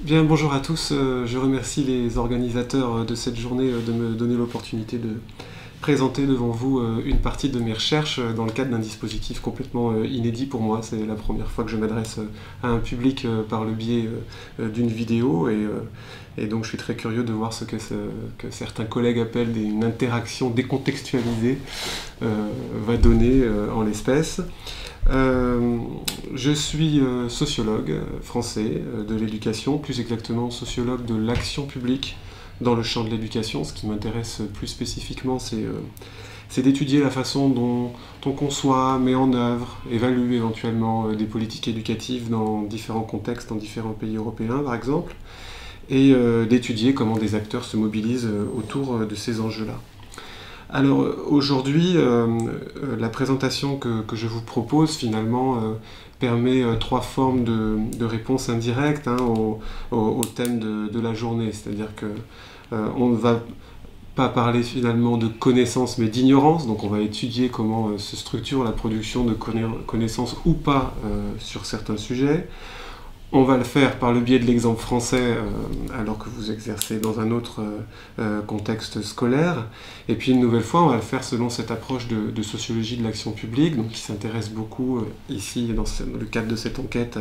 Bien, bonjour à tous. Je remercie les organisateurs de cette journée de me donner l'opportunité de présenter devant vous une partie de mes recherches dans le cadre d'un dispositif complètement inédit pour moi. C'est la première fois que je m'adresse à un public par le biais d'une vidéo et donc je suis très curieux de voir ce que certains collègues appellent une interaction décontextualisée va donner en l'espèce. Je suis sociologue français de l'éducation, plus exactement sociologue de l'action publique dans le champ de l'éducation. Ce qui m'intéresse plus spécifiquement, c'est d'étudier la façon dont on conçoit, met en œuvre, évalue éventuellement des politiques éducatives dans différents contextes, dans différents pays européens par exemple, et d'étudier comment des acteurs se mobilisent autour de ces enjeux-là. Alors aujourd'hui, la présentation que je vous propose finalement permet trois formes de réponse indirecte au thème de la journée. C'est-à-dire qu'on ne va pas parler finalement de connaissances mais d'ignorance, donc on va étudier comment se structure la production de connaissances ou pas sur certains sujets. On va le faire par le biais de l'exemple français, alors que vous exercez dans un autre contexte scolaire. Et puis une nouvelle fois, on va le faire selon cette approche de sociologie de l'action publique, donc qui s'intéresse beaucoup ici, dans le cadre de cette enquête,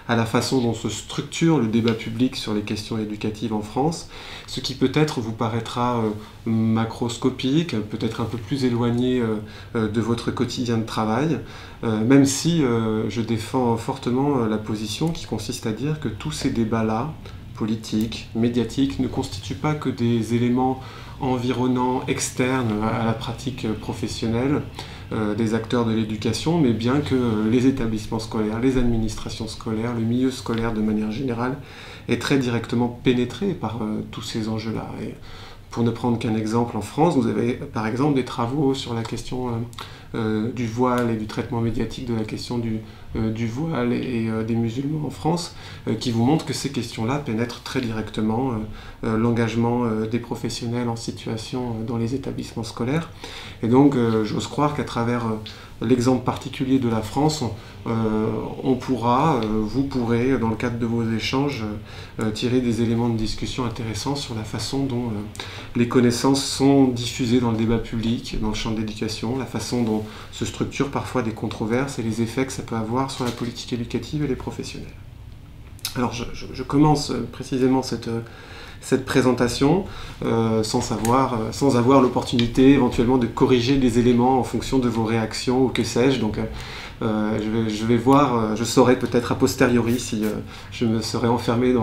à la façon dont se structure le débat public sur les questions éducatives en France, ce qui peut-être vous paraîtra macroscopique, peut-être un peu plus éloigné de votre quotidien de travail, même si je défends fortement la position qui consiste à dire que tous ces débats-là, politiques, médiatiques, ne constituent pas que des éléments environnants, externes à la pratique professionnelle des acteurs de l'éducation, mais bien que les établissements scolaires, les administrations scolaires, le milieu scolaire de manière générale, est très directement pénétré par tous ces enjeux-là. Et pour ne prendre qu'un exemple, en France, vous avez par exemple des travaux sur la question du voile et du traitement médiatique de la question du voile et des musulmans en France, qui vous montrent que ces questions-là pénètrent très directement l'engagement des professionnels en situation dans les établissements scolaires. Et donc j'ose croire qu'à travers l'exemple particulier de la France, on pourra, vous pourrez, dans le cadre de vos échanges, tirer des éléments de discussion intéressants sur la façon dont les connaissances sont diffusées dans le débat public, dans le champ de l'éducation, la façon dont se structurent parfois des controverses et les effets que ça peut avoir sur la politique éducative et les professionnels. Alors je commence précisément cette présentation sans avoir l'opportunité éventuellement de corriger des éléments en fonction de vos réactions ou que sais-je. Donc je vais voir, je saurai peut-être a posteriori si je me serais enfermé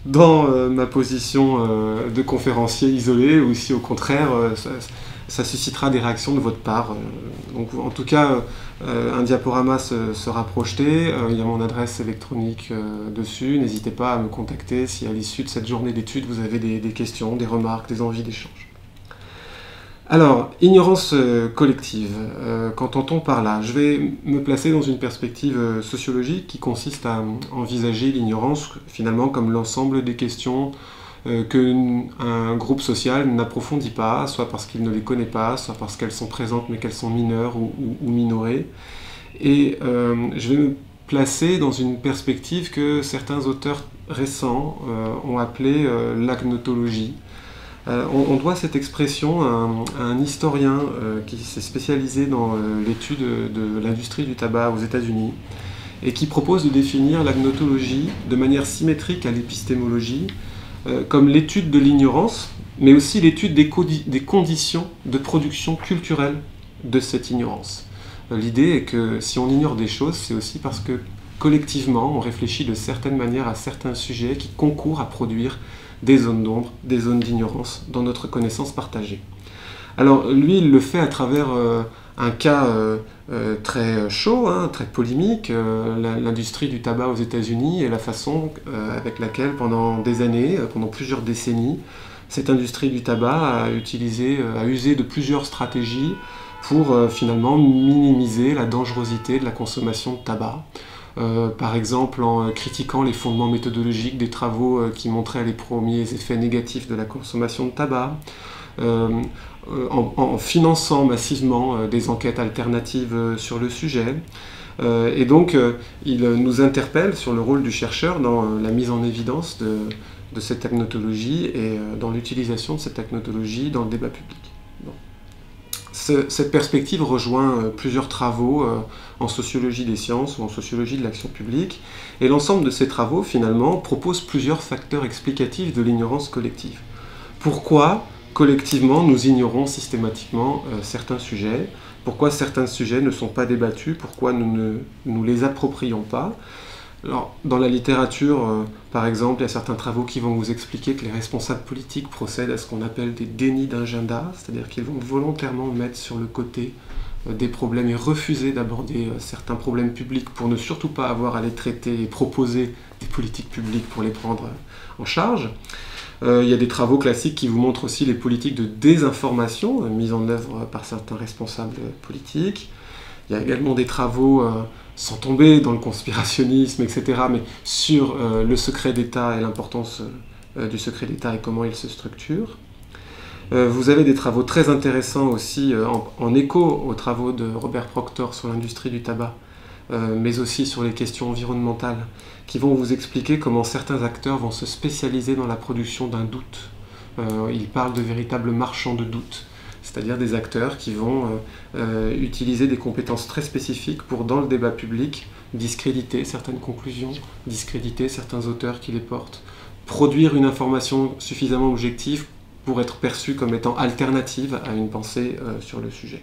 dans ma position de conférencier isolé ou si au contraire ça suscitera des réactions de votre part. Donc en tout cas, un diaporama sera projeté, il y a mon adresse électronique dessus, n'hésitez pas à me contacter si à l'issue de cette journée d'études vous avez des questions, des remarques, des envies d'échange. Alors, ignorance collective, qu'entend-on par là? Je vais me placer dans une perspective sociologique qui consiste à envisager l'ignorance finalement comme l'ensemble des questions qu'un groupe social n'approfondit pas, soit parce qu'il ne les connaît pas, soit parce qu'elles sont présentes mais qu'elles sont mineures ou minorées. Et je vais me placer dans une perspective que certains auteurs récents ont appelée l'agnotologie. On doit cette expression à un historien qui s'est spécialisé dans l'étude de l'industrie du tabac aux États-Unis et qui propose de définir l'agnotologie de manière symétrique à l'épistémologie comme l'étude de l'ignorance, mais aussi l'étude des conditions de production culturelle de cette ignorance. L'idée est que si on ignore des choses, c'est aussi parce que collectivement, on réfléchit de certaines manières à certains sujets qui concourent à produire des zones d'ombre, des zones d'ignorance dans notre connaissance partagée. Alors lui, il le fait à travers un cas très chaud, très polémique, l'industrie du tabac aux États-Unis et la façon avec laquelle pendant des années, pendant plusieurs décennies, cette industrie du tabac a usé de plusieurs stratégies pour finalement minimiser la dangerosité de la consommation de tabac. Par exemple en critiquant les fondements méthodologiques des travaux qui montraient les premiers effets négatifs de la consommation de tabac, en finançant massivement des enquêtes alternatives sur le sujet, Et donc, il nous interpelle sur le rôle du chercheur dans la mise en évidence de cette technologie et dans l'utilisation de cette technologie dans le débat public. Bon. Cette perspective rejoint plusieurs travaux en sociologie des sciences ou en sociologie de l'action publique, et l'ensemble de ces travaux, finalement, propose plusieurs facteurs explicatifs de l'ignorance collective. Pourquoi, collectivement, nous ignorons systématiquement certains sujets? Pourquoi certains sujets ne sont pas débattus? Pourquoi nous ne nous les approprions pas? Alors, dans la littérature, par exemple, il y a certains travaux qui vont vous expliquer que les responsables politiques procèdent à ce qu'on appelle des dénis d'agenda, c'est-à-dire qu'ils vont volontairement mettre sur le côté des problèmes et refuser d'aborder certains problèmes publics pour ne surtout pas avoir à les traiter et proposer des politiques publiques pour les prendre en charge. Il y a des travaux classiques qui vous montrent aussi les politiques de désinformation mises en œuvre par certains responsables politiques. Il y a également des travaux, sans tomber dans le conspirationnisme, etc., mais sur le secret d'État et l'importance du secret d'État et comment il se structure. Vous avez des travaux très intéressants aussi en écho aux travaux de Robert Proctor sur l'industrie du tabac, mais aussi sur les questions environnementales, qui vont vous expliquer comment certains acteurs vont se spécialiser dans la production d'un doute. Ils parlent de véritables marchands de doute, c'est-à-dire des acteurs qui vont utiliser des compétences très spécifiques pour, dans le débat public, discréditer certaines conclusions, discréditer certains auteurs qui les portent, produire une information suffisamment objective pour être perçue comme étant alternative à une pensée sur le sujet.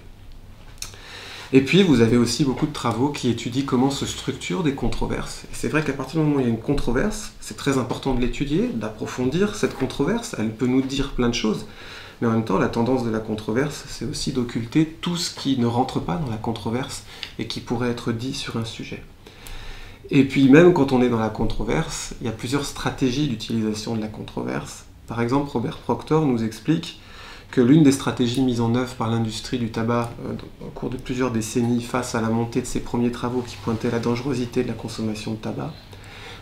Et puis, vous avez aussi beaucoup de travaux qui étudient comment se structurent des controverses. Et c'est vrai qu'à partir du moment où il y a une controverse, c'est très important de l'étudier, d'approfondir cette controverse. Elle peut nous dire plein de choses. Mais en même temps, la tendance de la controverse, c'est aussi d'occulter tout ce qui ne rentre pas dans la controverse et qui pourrait être dit sur un sujet. Et puis, même quand on est dans la controverse, il y a plusieurs stratégies d'utilisation de la controverse. Par exemple, Robert Proctor nous explique que l'une des stratégies mises en œuvre par l'industrie du tabac au cours de plusieurs décennies face à la montée de ses premiers travaux qui pointaient la dangerosité de la consommation de tabac,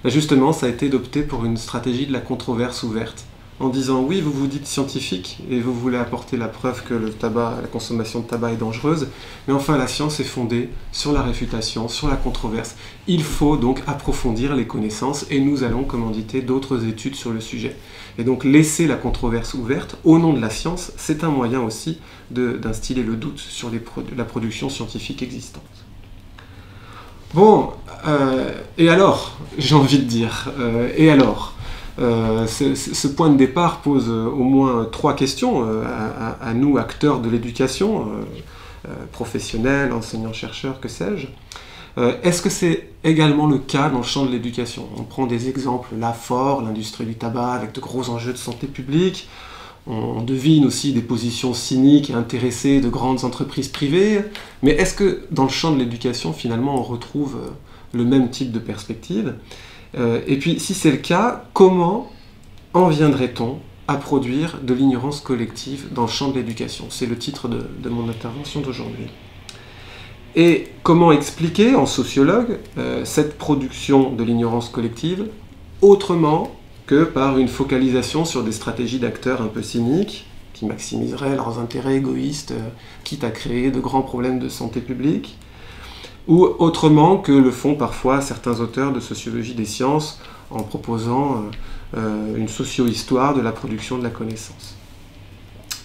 justement, ça a été d'opter pour une stratégie de la controverse ouverte, en disant oui, vous vous dites scientifique et vous voulez apporter la preuve que la consommation de tabac est dangereuse, mais enfin la science est fondée sur la réfutation, sur la controverse. Il faut donc approfondir les connaissances et nous allons commanditer d'autres études sur le sujet. Et donc laisser la controverse ouverte au nom de la science, c'est un moyen aussi d'instiller le doute sur la production scientifique existante. Bon, et alors, j'ai envie de dire, et alors ce point de départ pose au moins 3 questions à nous, acteurs de l'éducation, professionnels, enseignants-chercheurs, que sais-je. Est-ce que c'est également le cas dans le champ de l'éducation? On prend des exemples là forts, l'industrie du tabac avec de gros enjeux de santé publique. On devine aussi des positions cyniques et intéressées de grandes entreprises privées. Mais est-ce que dans le champ de l'éducation, finalement, on retrouve le même type de perspective? Et puis, si c'est le cas, comment en viendrait-on à produire de l'ignorance collective dans le champ de l'éducation? C'est le titre de mon intervention d'aujourd'hui. Et comment expliquer, en sociologue, cette production de l'ignorance collective autrement que par une focalisation sur des stratégies d'acteurs un peu cyniques, qui maximiseraient leurs intérêts égoïstes, quitte à créer de grands problèmes de santé publique, ou autrement que le font parfois certains auteurs de sociologie des sciences en proposant une socio-histoire de la production de la connaissance.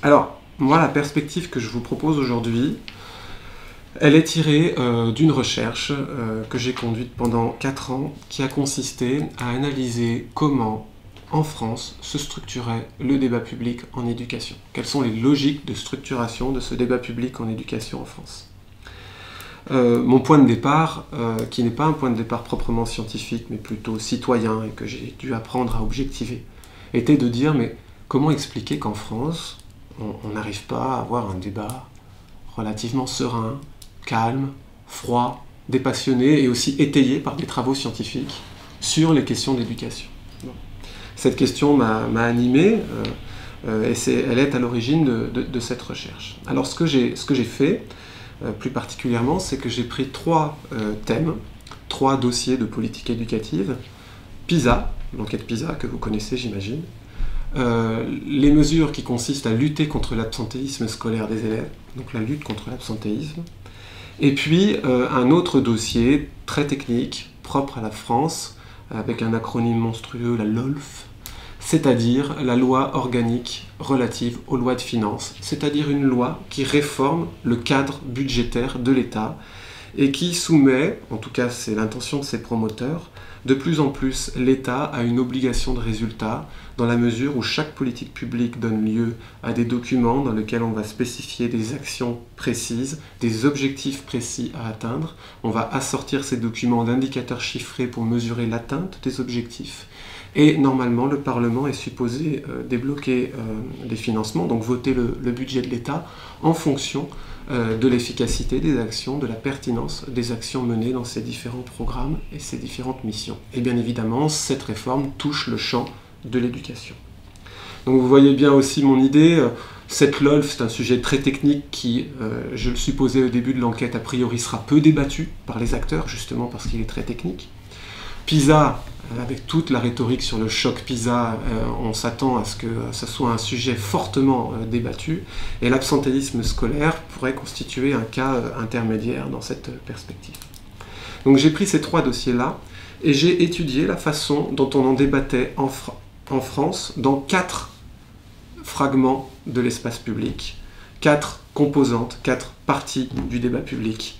Alors, moi, la perspective que je vous propose aujourd'hui, elle est tirée d'une recherche que j'ai conduite pendant 4 ans, qui a consisté à analyser comment, en France, se structurait le débat public en éducation. Quelles sont les logiques de structuration de ce débat public en éducation en France? Mon point de départ, qui n'est pas un point de départ proprement scientifique, mais plutôt citoyen, et que j'ai dû apprendre à objectiver, était de dire, mais comment expliquer qu'en France, on n'arrive pas à avoir un débat relativement serein, calme, froid, dépassionné, et aussi étayé par des travaux scientifiques sur les questions d'éducation. Bon. Cette question m'a animé, et elle est à l'origine de cette recherche. Alors ce que j'ai fait, plus particulièrement, c'est que j'ai pris 3 thèmes, 3 dossiers de politique éducative. PISA, l'enquête PISA, que vous connaissez, j'imagine. Les mesures qui consistent à lutter contre l'absentéisme scolaire des élèves, donc la lutte contre l'absentéisme. Et puis un autre dossier très technique, propre à la France, avec un acronyme monstrueux, la LOLF, c'est-à-dire la loi organique relative aux lois de finances, c'est-à-dire une loi qui réforme le cadre budgétaire de l'État et qui soumet, en tout cas c'est l'intention de ses promoteurs, de plus en plus l'État a une obligation de résultat dans la mesure où chaque politique publique donne lieu à des documents dans lesquels on va spécifier des actions précises, des objectifs précis à atteindre. On va assortir ces documents d'indicateurs chiffrés pour mesurer l'atteinte des objectifs. Et normalement, le Parlement est supposé débloquer des financements, donc voter le budget de l'État en fonction de l'efficacité des actions, de la pertinence des actions menées dans ces différents programmes et ces différentes missions. Et bien évidemment, cette réforme touche le champ de l'éducation. Donc vous voyez bien aussi mon idée. Cette LOLF, c'est un sujet très technique qui, je le supposais au début de l'enquête, a priori sera peu débattu par les acteurs, justement parce qu'il est très technique. PISA, avec toute la rhétorique sur le choc PISA, on s'attend à ce que ça soit un sujet fortement débattu, et l'absentéisme scolaire pourrait constituer un cas intermédiaire dans cette perspective. Donc j'ai pris ces trois dossiers-là, et j'ai étudié la façon dont on en débattait en France dans 4 fragments de l'espace public, 4 composantes, 4 parties du débat public.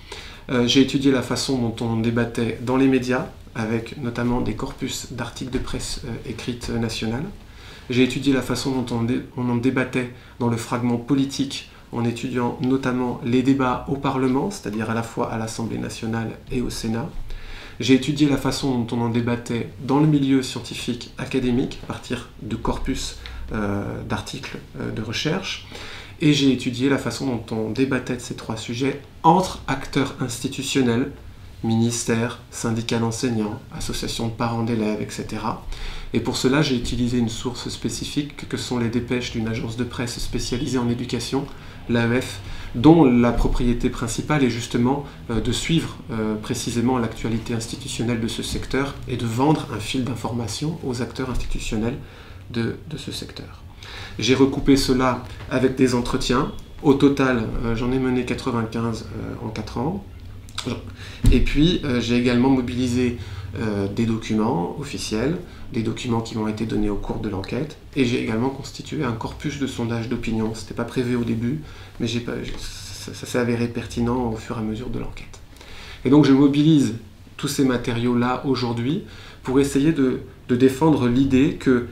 J'ai étudié la façon dont on en débattait dans les médias, avec notamment des corpus d'articles de presse écrites nationales. J'ai étudié la façon dont on en débattait dans le fragment politique, en étudiant notamment les débats au Parlement, c'est-à-dire à la fois à l'Assemblée nationale et au Sénat. J'ai étudié la façon dont on en débattait dans le milieu scientifique académique, à partir de corpus d'articles de recherche. Et j'ai étudié la façon dont on débattait de ces 3 sujets entre acteurs institutionnels, ministères, syndicats d'enseignants, associations de parents d'élèves, etc. Et pour cela, j'ai utilisé une source spécifique que sont les dépêches d'une agence de presse spécialisée en éducation, l'AEF, dont la propriété principale est justement de suivre précisément l'actualité institutionnelle de ce secteur et de vendre un fil d'information aux acteurs institutionnels de ce secteur. J'ai recoupé cela avec des entretiens. Au total, j'en ai mené 95 en 4 ans. Et puis, j'ai également mobilisé des documents officiels, des documents qui m'ont été donnés au cours de l'enquête, et j'ai également constitué un corpus de sondage d'opinion. Ce n'était pas prévu au début, mais ça s'est avéré pertinent au fur et à mesure de l'enquête. Et donc, je mobilise tous ces matériaux-là aujourd'hui pour essayer de défendre l'idée que,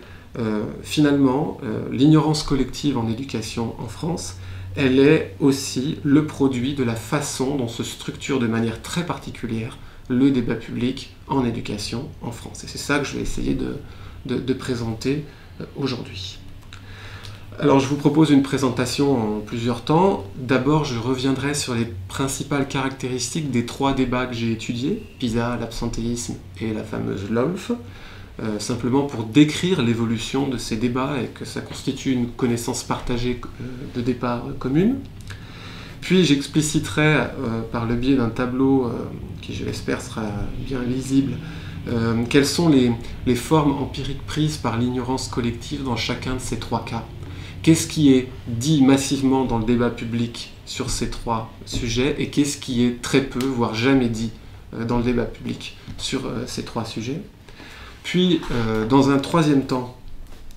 finalement, l'ignorance collective en éducation en France, elle est aussi le produit de la façon dont se structure de manière très particulière le débat public en éducation en France. Et c'est ça que je vais essayer de présenter aujourd'hui. Alors je vous propose une présentation en plusieurs temps. D'abord, je reviendrai sur les principales caractéristiques des 3 débats que j'ai étudiés, PISA, l'absentéisme et la fameuse LOLF, simplement pour décrire l'évolution de ces débats et que ça constitue une connaissance partagée de départ commune. Puis j'expliciterai par le biais d'un tableau qui, je l'espère, sera bien lisible, quelles sont les formes empiriques prises par l'ignorance collective dans chacun de ces 3 cas. Qu'est-ce qui est dit massivement dans le débat public sur ces 3 sujets et qu'est-ce qui est très peu, voire jamais dit dans le débat public sur ces 3 sujets. Puis, dans un 3e temps,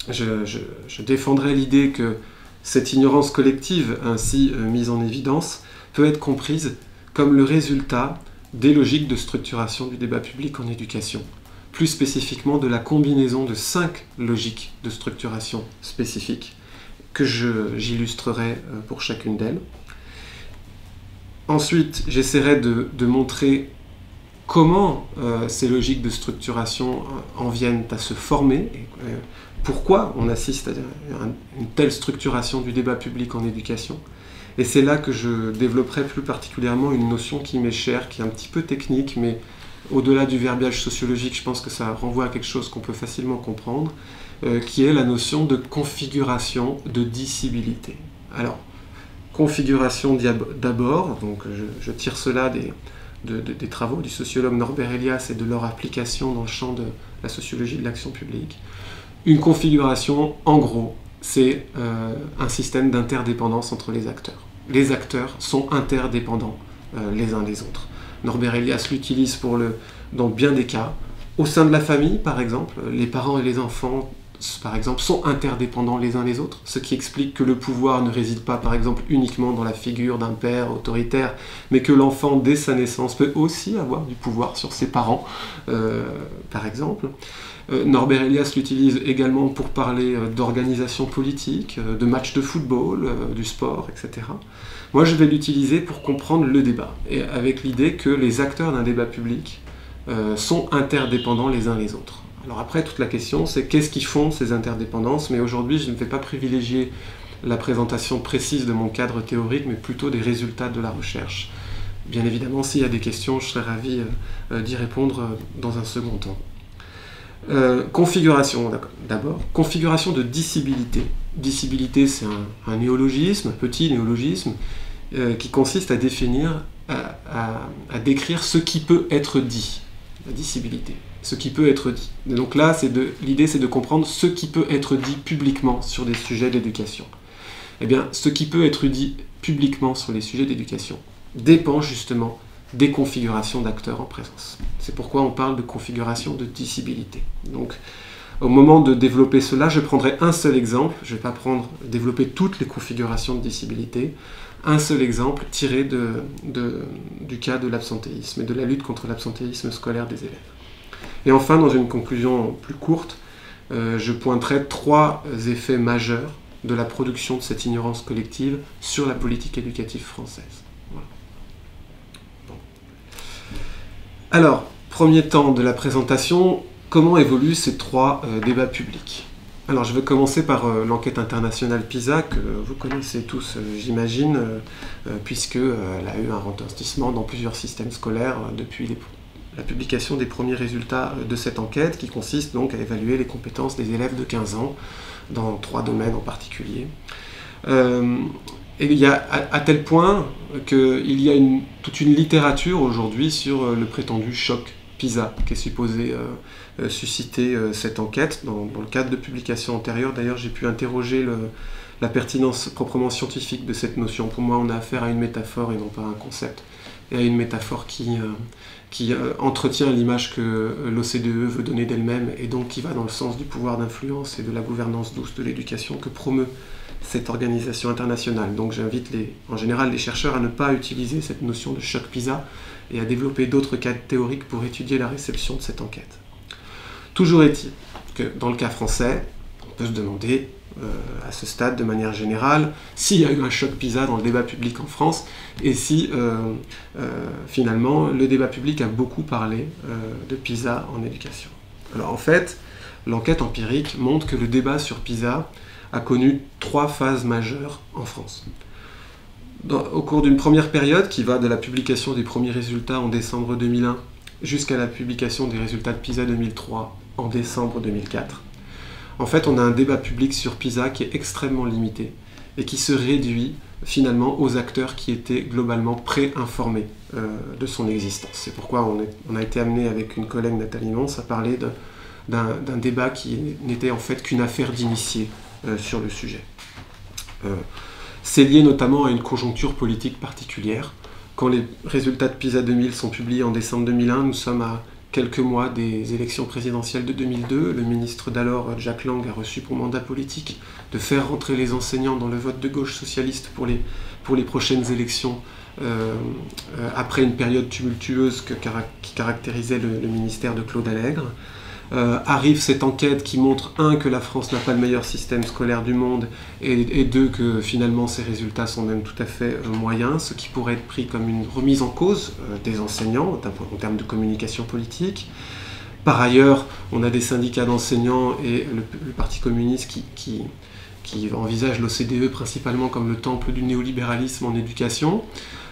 je défendrai l'idée que cette ignorance collective, ainsi mise en évidence, peut être comprise comme le résultat des logiques de structuration du débat public en éducation, plus spécifiquement de la combinaison de 5 logiques de structuration spécifiques, que j'illustrerai pour chacune d'elles. Ensuite, j'essaierai de montrer comment ces logiques de structuration en viennent à se former, et pourquoi on assiste à une telle structuration du débat public en éducation. Et c'est là que je développerai plus particulièrement une notion qui m'est chère, qui est un petit peu technique, mais au-delà du verbiage sociologique, je pense que ça renvoie à quelque chose qu'on peut facilement comprendre, qui est la notion de configuration de dissibilité. Alors, configuration d'abord, donc je tire cela des travaux du sociologue Norbert Elias et de leur application dans le champ de la sociologie de l'action publique. Une configuration, en gros, c'est un système d'interdépendance entre les acteurs. Les acteurs sont interdépendants les uns des autres. Norbert Elias l'utilise dans bien des cas. Au sein de la famille, par exemple, les parents et les enfants, par exemple, sont interdépendants les uns des autres, ce qui explique que le pouvoir ne réside pas, par exemple, uniquement dans la figure d'un père autoritaire, mais que l'enfant, dès sa naissance, peut aussi avoir du pouvoir sur ses parents, par exemple. Norbert Elias l'utilise également pour parler d'organisation politique, de matchs de football, du sport, etc. Moi, je vais l'utiliser pour comprendre le débat, et avec l'idée que les acteurs d'un débat public sont interdépendants les uns les autres. Alors après, toute la question, c'est qu'est-ce qui font ces interdépendances, mais aujourd'hui, je ne vais pas privilégier la présentation précise de mon cadre théorique, mais plutôt des résultats de la recherche. Bien évidemment, s'il y a des questions, je serai ravi d'y répondre dans un second temps. Configuration, d'abord. Configuration de dissibilité. Dissibilité, c'est un néologisme, un petit néologisme, qui consiste à définir, à décrire ce qui peut être dit. La dissibilité. Ce qui peut être dit. Et donc là, l'idée, c'est de comprendre ce qui peut être dit publiquement sur des sujets d'éducation. Eh bien, ce qui peut être dit publiquement sur les sujets d'éducation dépend justement des configurations d'acteurs en présence. C'est pourquoi on parle de configuration de dissibilité. Donc, au moment de développer cela, je prendrai un seul exemple. Je ne vais pas développer toutes les configurations de dissibilité. Un seul exemple tiré du cas de l'absentéisme et de la lutte contre l'absentéisme scolaire des élèves. Et enfin, dans une conclusion plus courte, je pointerai 3 effets majeurs de la production de cette ignorance collective sur la politique éducative française. Voilà. Bon. Alors, premier temps de la présentation, comment évoluent ces 3 débats publics? Alors, je vais commencer par l'enquête internationale PISA, que vous connaissez tous, j'imagine, puisqu'elle a eu un retentissement dans plusieurs systèmes scolaires depuis la publication des premiers résultats de cette enquête, qui consiste donc à évaluer les compétences des élèves de 15 ans, dans 3 domaines en particulier. Et il y a à tel point qu'il y a toute une littérature aujourd'hui sur le prétendu choc PISA, qui est supposé susciter cette enquête. Dans le cadre de publications antérieures, d'ailleurs, j'ai pu interroger la pertinence proprement scientifique de cette notion. Pour moi, on a affaire à une métaphore et non pas à un concept, et à une métaphore qui entretient l'image que l'OCDE veut donner d'elle-même, et donc qui va dans le sens du pouvoir d'influence et de la gouvernance douce de l'éducation que promeut cette organisation internationale. Donc j'invite en général les chercheurs à ne pas utiliser cette notion de choc PISA et à développer d'autres cadres théoriques pour étudier la réception de cette enquête. Toujours est-il que dans le cas français, on peut se demander à ce stade de manière générale s'il y a eu un choc PISA dans le débat public en France et si finalement le débat public a beaucoup parlé de PISA en éducation. Alors en fait, l'enquête empirique montre que le débat sur PISA a connu 3 phases majeures en France. Au cours d'une première période qui va de la publication des premiers résultats en décembre 2001 jusqu'à la publication des résultats de PISA 2003 en décembre 2004, en fait, on a un débat public sur PISA qui est extrêmement limité et qui se réduit finalement aux acteurs qui étaient globalement pré-informés de son existence. C'est pourquoi on a été amené avec une collègue, Nathalie Mons, à parler d'un débat qui n'était en fait qu'une affaire d'initiés sur le sujet. C'est lié notamment à une conjoncture politique particulière. Quand les résultats de PISA 2000 sont publiés en décembre 2001, nous sommes à quelques mois des élections présidentielles de 2002, le ministre d'alors, Jack Lang, a reçu pour mandat politique de faire rentrer les enseignants dans le vote de gauche socialiste pour les prochaines élections, après une période tumultueuse qui caractérisait le ministère de Claude Allègre. Arrive cette enquête qui montre, 1, que la France n'a pas le meilleur système scolaire du monde, et 2, que finalement ces résultats sont même tout à fait moyens, ce qui pourrait être pris comme une remise en cause des enseignants en termes de communication politique. Par ailleurs, on a des syndicats d'enseignants et le Parti communiste qui envisage l'OCDE principalement comme le temple du néolibéralisme en éducation.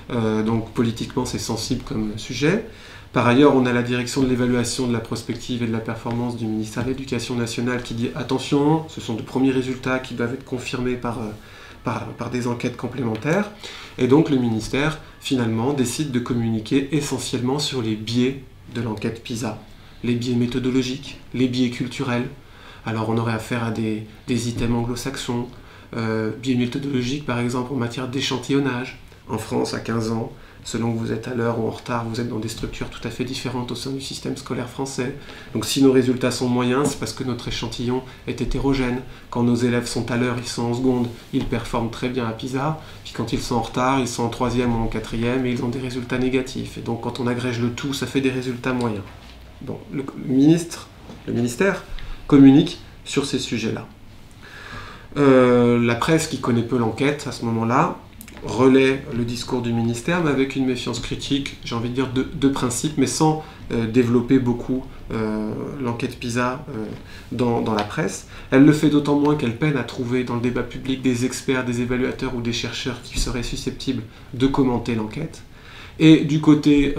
Donc politiquement c'est sensible comme sujet. Par ailleurs, on a la direction de l'évaluation de la prospective et de la performance du ministère de l'Éducation nationale qui dit « Attention, ce sont de premiers résultats qui doivent être confirmés par des enquêtes complémentaires ». Et donc le ministère, finalement, décide de communiquer essentiellement sur les biais de l'enquête PISA. Les biais méthodologiques, les biais culturels. Alors on aurait affaire à des items anglo-saxons, biais méthodologiques par exemple en matière d'échantillonnage. En France, à 15 ans, selon que vous êtes à l'heure ou en retard, vous êtes dans des structures tout à fait différentes au sein du système scolaire français. Donc si nos résultats sont moyens, c'est parce que notre échantillon est hétérogène. Quand nos élèves sont à l'heure, ils sont en seconde, ils performent très bien à PISA. Puis quand ils sont en retard, ils sont en troisième ou en quatrième et ils ont des résultats négatifs. Et donc quand on agrège le tout, ça fait des résultats moyens. Bon, le ministère communique sur ces sujets-là. La presse, qui connaît peu l'enquête à ce moment-là, relaie le discours du ministère, mais avec une méfiance critique, j'ai envie de dire de principe, mais sans développer beaucoup l'enquête PISA dans la presse. Elle le fait d'autant moins qu'elle peine à trouver dans le débat public des experts, des évaluateurs ou des chercheurs qui seraient susceptibles de commenter l'enquête. Et du côté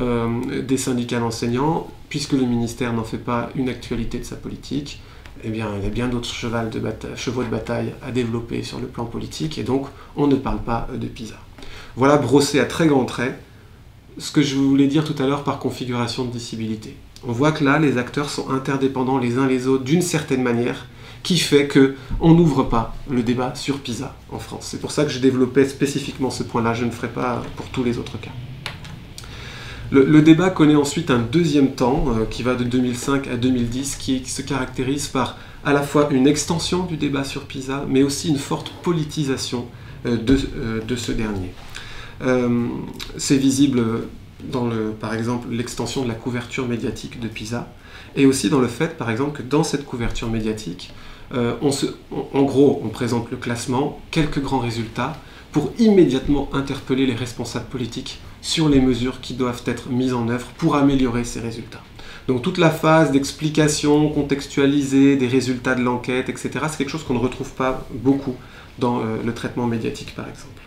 des syndicats d'enseignants, puisque le ministère n'en fait pas une actualité de sa politique, eh bien, il y a bien d'autres chevaux de bataille à développer sur le plan politique, et donc on ne parle pas de PISA. Voilà brossé à très grands traits ce que je voulais dire tout à l'heure par configuration de discibilité. On voit que là, les acteurs sont interdépendants les uns les autres d'une certaine manière, qui fait qu'on n'ouvre pas le débat sur PISA en France. C'est pour ça que je développais spécifiquement ce point-là, je ne ferai pas pour tous les autres cas. Le débat connaît ensuite un deuxième temps qui va de 2005 à 2010 qui se caractérise par à la fois une extension du débat sur PISA mais aussi une forte politisation de ce dernier. C'est visible dans par exemple l'extension de la couverture médiatique de PISA et aussi dans le fait par exemple que dans cette couverture médiatique en gros on présente le classement, quelques grands résultats pour immédiatement interpeller les responsables politiques sur les mesures qui doivent être mises en œuvre pour améliorer ces résultats. Donc toute la phase d'explication contextualisée des résultats de l'enquête, etc., c'est quelque chose qu'on ne retrouve pas beaucoup dans le traitement médiatique, par exemple.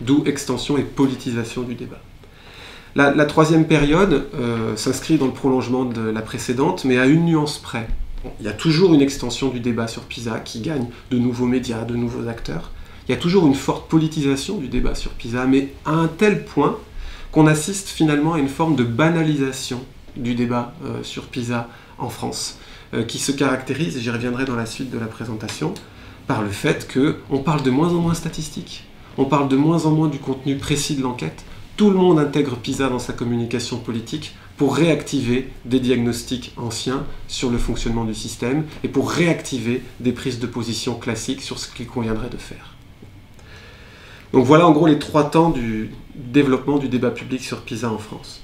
D'où extension et politisation du débat. La troisième période s'inscrit dans le prolongement de la précédente, mais à une nuance près. Bon, il y a toujours une extension du débat sur PISA qui gagne de nouveaux médias, de nouveaux acteurs. Il y a toujours une forte politisation du débat sur PISA, mais à un tel point qu'on assiste finalement à une forme de banalisation du débat sur PISA en France, qui se caractérise, et j'y reviendrai dans la suite de la présentation, par le fait qu'on parle de moins en moins statistiques, on parle de moins en moins du contenu précis de l'enquête, tout le monde intègre PISA dans sa communication politique pour réactiver des diagnostics anciens sur le fonctionnement du système et pour réactiver des prises de position classiques sur ce qu'il conviendrait de faire. Donc voilà en gros les trois temps du développement du débat public sur PISA en France.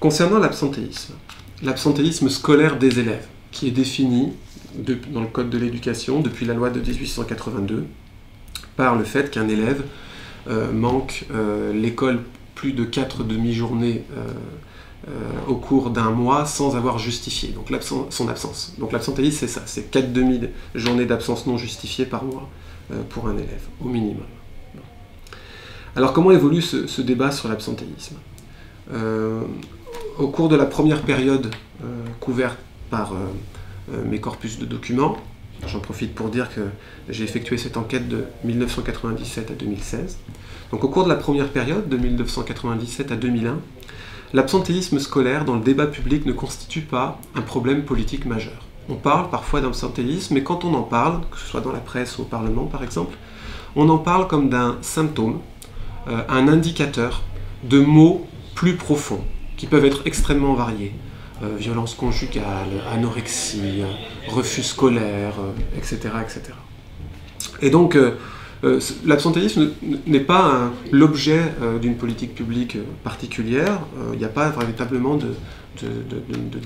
Concernant l'absentéisme scolaire des élèves, qui est défini dans le Code de l'éducation depuis la loi de 1882, par le fait qu'un élève manque l'école plus de 4 demi-journées au cours d'un mois sans avoir justifié donc son absence. Donc l'absentéisme c'est ça, c'est 4 demi-journées d'absence non justifiée par mois pour un élève, au minimum. Alors comment évolue ce débat sur l'absentéisme ? Au cours de la première période couverte par mes corpus de documents, j'en profite pour dire que j'ai effectué cette enquête de 1997 à 2016. Donc au cours de la première période, de 1997 à 2001, l'absentéisme scolaire dans le débat public ne constitue pas un problème politique majeur. On parle parfois d'absentéisme, mais quand on en parle, que ce soit dans la presse ou au Parlement par exemple, on en parle comme d'un symptôme, un indicateur de maux plus profonds, qui peuvent être extrêmement variés. Violence conjugale, anorexie, refus scolaire, etc., etc. Et donc, l'absentéisme n'est pas l'objet d'une politique publique particulière, il n'y a pas véritablement de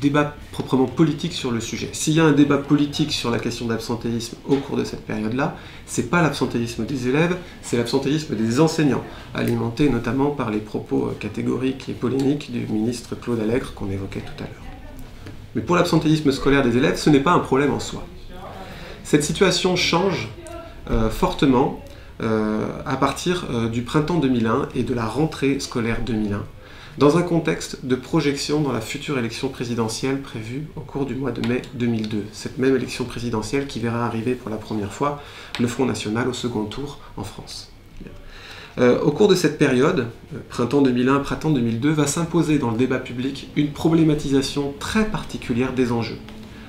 débat proprement politique sur le sujet. S'il y a un débat politique sur la question d'absentéisme au cours de cette période-là, ce n'est pas l'absentéisme des élèves, c'est l'absentéisme des enseignants, alimenté notamment par les propos catégoriques et polémiques du ministre Claude Allègre qu'on évoquait tout à l'heure. Mais pour l'absentéisme scolaire des élèves, ce n'est pas un problème en soi. Cette situation change fortement à partir du printemps 2001 et de la rentrée scolaire 2001, dans un contexte de projection dans la future élection présidentielle prévue au cours du mois de mai 2002. Cette même élection présidentielle qui verra arriver pour la première fois le Front National au second tour en France. Au cours de cette période, printemps 2001, printemps 2002, va s'imposer dans le débat public une problématisation très particulière des enjeux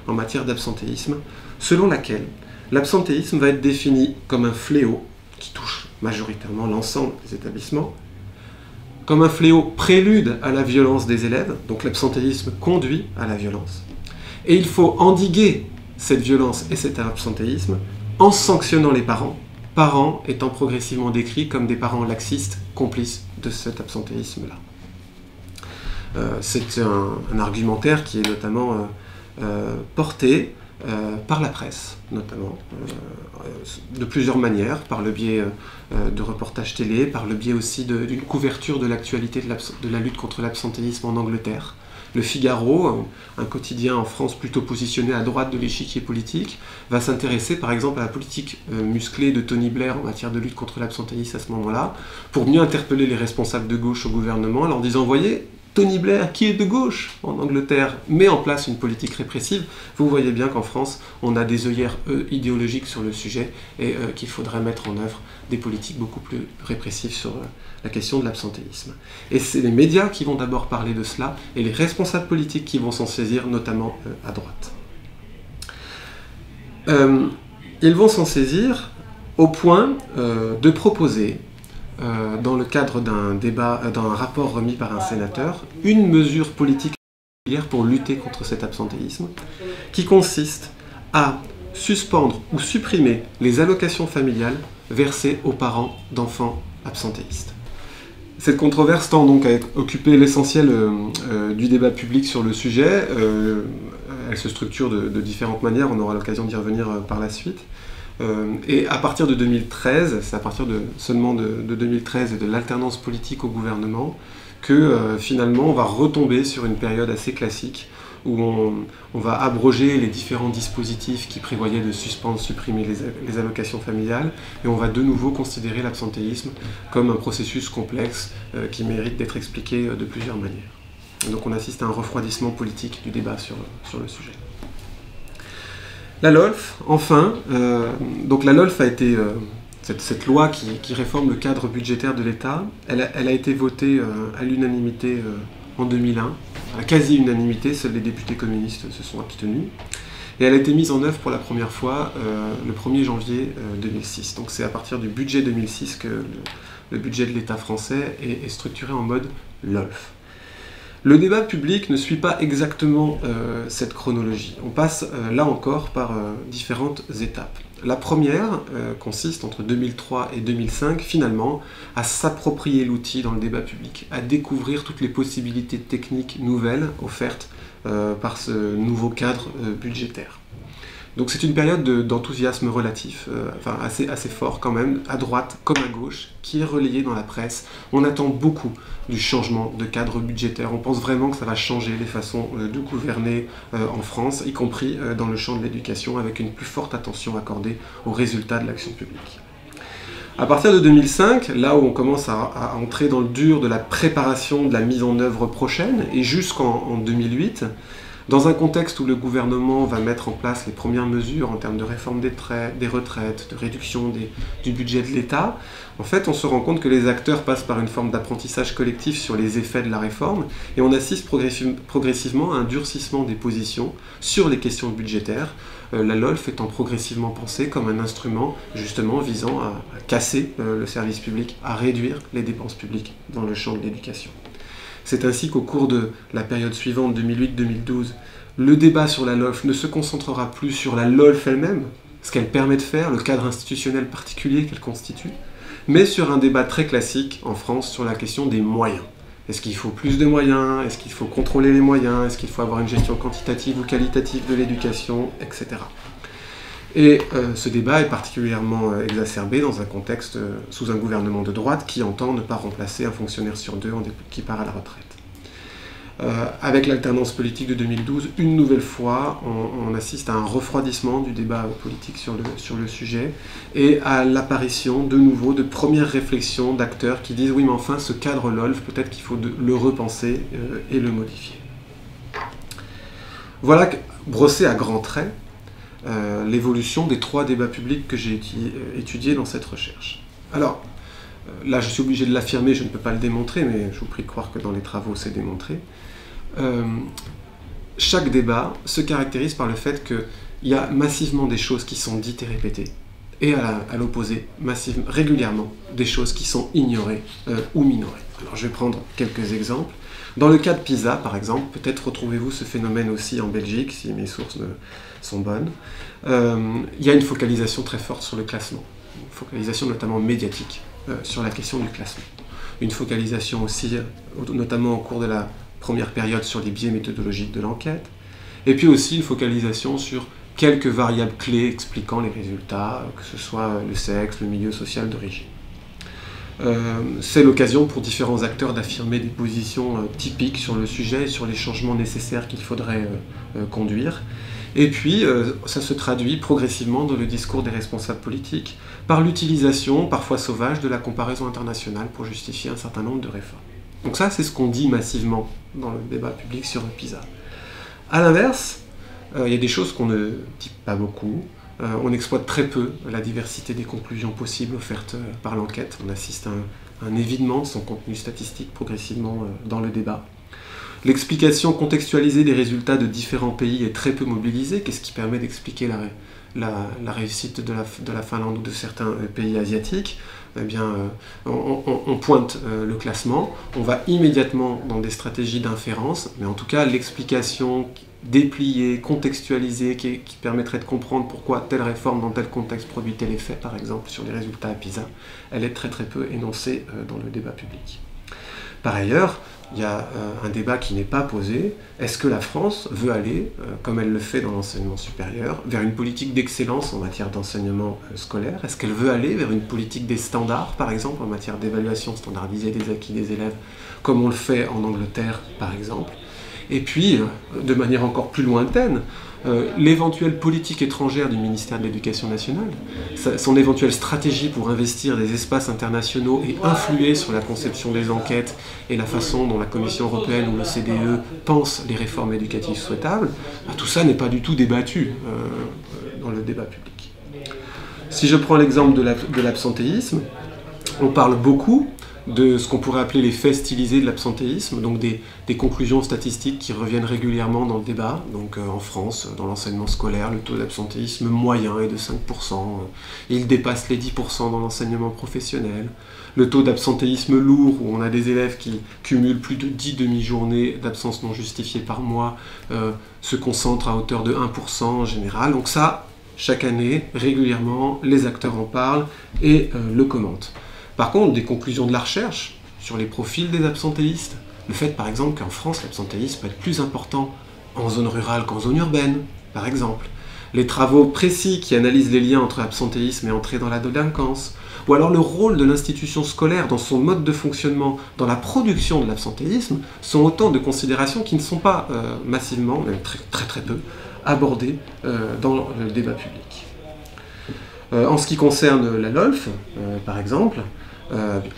en matière d'absentéisme, selon laquelle l'absentéisme va être défini comme un fléau qui touche majoritairement l'ensemble des établissements, comme un fléau prélude à la violence des élèves, donc l'absentéisme conduit à la violence, et il faut endiguer cette violence et cet absentéisme en sanctionnant les parents étant progressivement décrits comme des parents laxistes, complices de cet absentéisme-là. C'est un argumentaire qui est notamment porté par la presse, notamment, de plusieurs manières, par le biais de reportages télé, par le biais aussi d'une couverture de l'actualité de la lutte contre l'absentéisme en Angleterre. Le Figaro, un quotidien en France plutôt positionné à droite de l'échiquier politique, va s'intéresser par exemple à la politique musclée de Tony Blair en matière de lutte contre l'absentéisme à ce moment-là, pour mieux interpeller les responsables de gauche au gouvernement, en leur disant « Voyez, Tony Blair, qui est de gauche en Angleterre, met en place une politique répressive. Vous voyez bien qu'en France, on a des œillères idéologiques sur le sujet et qu'il faudrait mettre en œuvre des politiques beaucoup plus répressives sur la question de l'absentéisme. » Et c'est les médias qui vont d'abord parler de cela et les responsables politiques qui vont s'en saisir, notamment à droite. Ils vont s'en saisir au point de proposer dans le cadre d'un débat, d'un rapport remis par un sénateur, une mesure politique pour lutter contre cet absentéisme, qui consiste à suspendre ou supprimer les allocations familiales versées aux parents d'enfants absentéistes. Cette controverse tend donc à occuper l'essentiel du débat public sur le sujet. Elle se structure de différentes manières, on aura l'occasion d'y revenir par la suite. Et à partir de 2013, c'est à partir seulement de 2013 et de l'alternance politique au gouvernement que finalement on va retomber sur une période assez classique où on va abroger les différents dispositifs qui prévoyaient de suspendre, supprimer les allocations familiales et on va de nouveau considérer l'absentéisme comme un processus complexe qui mérite d'être expliqué de plusieurs manières. Et donc on assiste à un refroidissement politique du débat sur le sujet. La LOLF, enfin, donc la LOLF a été, cette loi qui réforme le cadre budgétaire de l'État, elle a été votée à l'unanimité en 2001, à la quasi-unanimité, seuls les députés communistes se sont abstenus, et elle a été mise en œuvre pour la première fois le 1er janvier 2006. Donc c'est à partir du budget 2006 que le budget de l'État français est structuré en mode LOLF. Le débat public ne suit pas exactement cette chronologie. On passe là encore par différentes étapes. La première consiste entre 2003 et 2005 finalement à s'approprier l'outil dans le débat public, à découvrir toutes les possibilités techniques nouvelles offertes par ce nouveau cadre budgétaire. Donc c'est une période d'enthousiasme relatif, enfin assez fort quand même, à droite comme à gauche, qui est relayée dans la presse. On attend beaucoup du changement de cadre budgétaire. On pense vraiment que ça va changer les façons de gouverner en France, y compris dans le champ de l'éducation, avec une plus forte attention accordée aux résultats de l'action publique. À partir de 2005, là où on commence à entrer dans le dur de la préparation de la mise en œuvre prochaine, et jusqu'en 2008, dans un contexte où le gouvernement va mettre en place les premières mesures en termes de réforme des retraites, de réduction du budget de l'État, en fait on se rend compte que les acteurs passent par une forme d'apprentissage collectif sur les effets de la réforme et on assiste progressivement à un durcissement des positions sur les questions budgétaires, la LOLF étant progressivement pensée comme un instrument justement visant à casser le service public, à réduire les dépenses publiques dans le champ de l'éducation. C'est ainsi qu'au cours de la période suivante, 2008-2012, le débat sur la LOLF ne se concentrera plus sur la LOLF elle-même, ce qu'elle permet de faire, le cadre institutionnel particulier qu'elle constitue, mais sur un débat très classique en France sur la question des moyens. Est-ce qu'il faut plus de moyens? Est-ce qu'il faut contrôler les moyens? Est-ce qu'il faut avoir une gestion quantitative ou qualitative de l'éducation, etc. Et ce débat est particulièrement exacerbé dans un contexte sous un gouvernement de droite qui entend ne pas remplacer un fonctionnaire sur deux qui part à la retraite. Avec l'alternance politique de 2012, une nouvelle fois, on assiste à un refroidissement du débat politique sur le sujet et à l'apparition de nouveau de premières réflexions d'acteurs qui disent « oui, mais enfin, ce cadre LOLF, peut-être qu'il faut le repenser et le modifier ». Voilà, brossé à grands traits, l'évolution des trois débats publics que j'ai étudiés dans cette recherche. Alors, là je suis obligé de l'affirmer, je ne peux pas le démontrer, mais je vous prie de croire que dans les travaux c'est démontré. Chaque débat se caractérise par le fait qu'il y a massivement des choses qui sont dites et répétées, et à l'opposé, régulièrement, des choses qui sont ignorées ou minorées. Alors je vais prendre quelques exemples. Dans le cas de PISA, par exemple, peut-être retrouvez-vous ce phénomène aussi en Belgique, si mes sources sont bonnes. Il y a une focalisation très forte sur le classement, une focalisation notamment médiatique sur la question du classement. Une focalisation aussi, notamment au cours de la première période, sur les biais méthodologiques de l'enquête, et puis aussi une focalisation sur quelques variables clés expliquant les résultats, que ce soit le sexe, le milieu social d'origine. C'est l'occasion pour différents acteurs d'affirmer des positions typiques sur le sujet et sur les changements nécessaires qu'il faudrait conduire. Et puis, ça se traduit progressivement dans le discours des responsables politiques par l'utilisation, parfois sauvage, de la comparaison internationale pour justifier un certain nombre de réformes. Donc ça, c'est ce qu'on dit massivement dans le débat public sur PISA. A l'inverse, il y a des choses qu'on ne dit pas beaucoup. On exploite très peu la diversité des conclusions possibles offertes par l'enquête. On assiste à un évidement de son contenu statistique progressivement dans le débat. L'explication contextualisée des résultats de différents pays est très peu mobilisée, qu'est-ce qui permet d'expliquer la réussite de la Finlande ou de certains pays asiatiques. Eh bien, on pointe le classement, on va immédiatement dans des stratégies d'inférence, mais en tout cas l'explication dépliée, contextualisée, qui permettrait de comprendre pourquoi telle réforme dans tel contexte produit tel effet, par exemple sur les résultats à PISA, elle est très très peu énoncée dans le débat public. Par ailleurs, il y a un débat qui n'est pas posé. Est-ce que la France veut aller, comme elle le fait dans l'enseignement supérieur, vers une politique d'excellence en matière d'enseignement scolaire? Est-ce qu'elle veut aller vers une politique des standards, par exemple, en matière d'évaluation standardisée des acquis des élèves, comme on le fait en Angleterre, par exemple? Et puis, de manière encore plus lointaine, l'éventuelle politique étrangère du ministère de l'Éducation nationale, son éventuelle stratégie pour investir des espaces internationaux et influer sur la conception des enquêtes et la façon dont la Commission européenne ou le CDE pensent les réformes éducatives souhaitables, tout ça n'est pas du tout débattu dans le débat public. Si je prends l'exemple de l'absentéisme, on parle beaucoup de ce qu'on pourrait appeler les faits stylisés de l'absentéisme, donc des conclusions statistiques qui reviennent régulièrement dans le débat. Donc en France, dans l'enseignement scolaire, le taux d'absentéisme moyen est de 5%, il dépasse les 10% dans l'enseignement professionnel. Le taux d'absentéisme lourd, où on a des élèves qui cumulent plus de 10 demi-journées d'absence non justifiée par mois, se concentre à hauteur de 1% en général. Donc ça, chaque année, régulièrement, les acteurs en parlent et le commentent. Par contre, des conclusions de la recherche sur les profils des absentéistes, le fait par exemple qu'en France, l'absentéisme peut être plus important en zone rurale qu'en zone urbaine, par exemple. Les travaux précis qui analysent les liens entre absentéisme et entrée dans la délinquance, ou alors le rôle de l'institution scolaire dans son mode de fonctionnement, dans la production de l'absentéisme, sont autant de considérations qui ne sont pas massivement, même très peu, abordées dans le débat public. En ce qui concerne la LOLF, par exemple,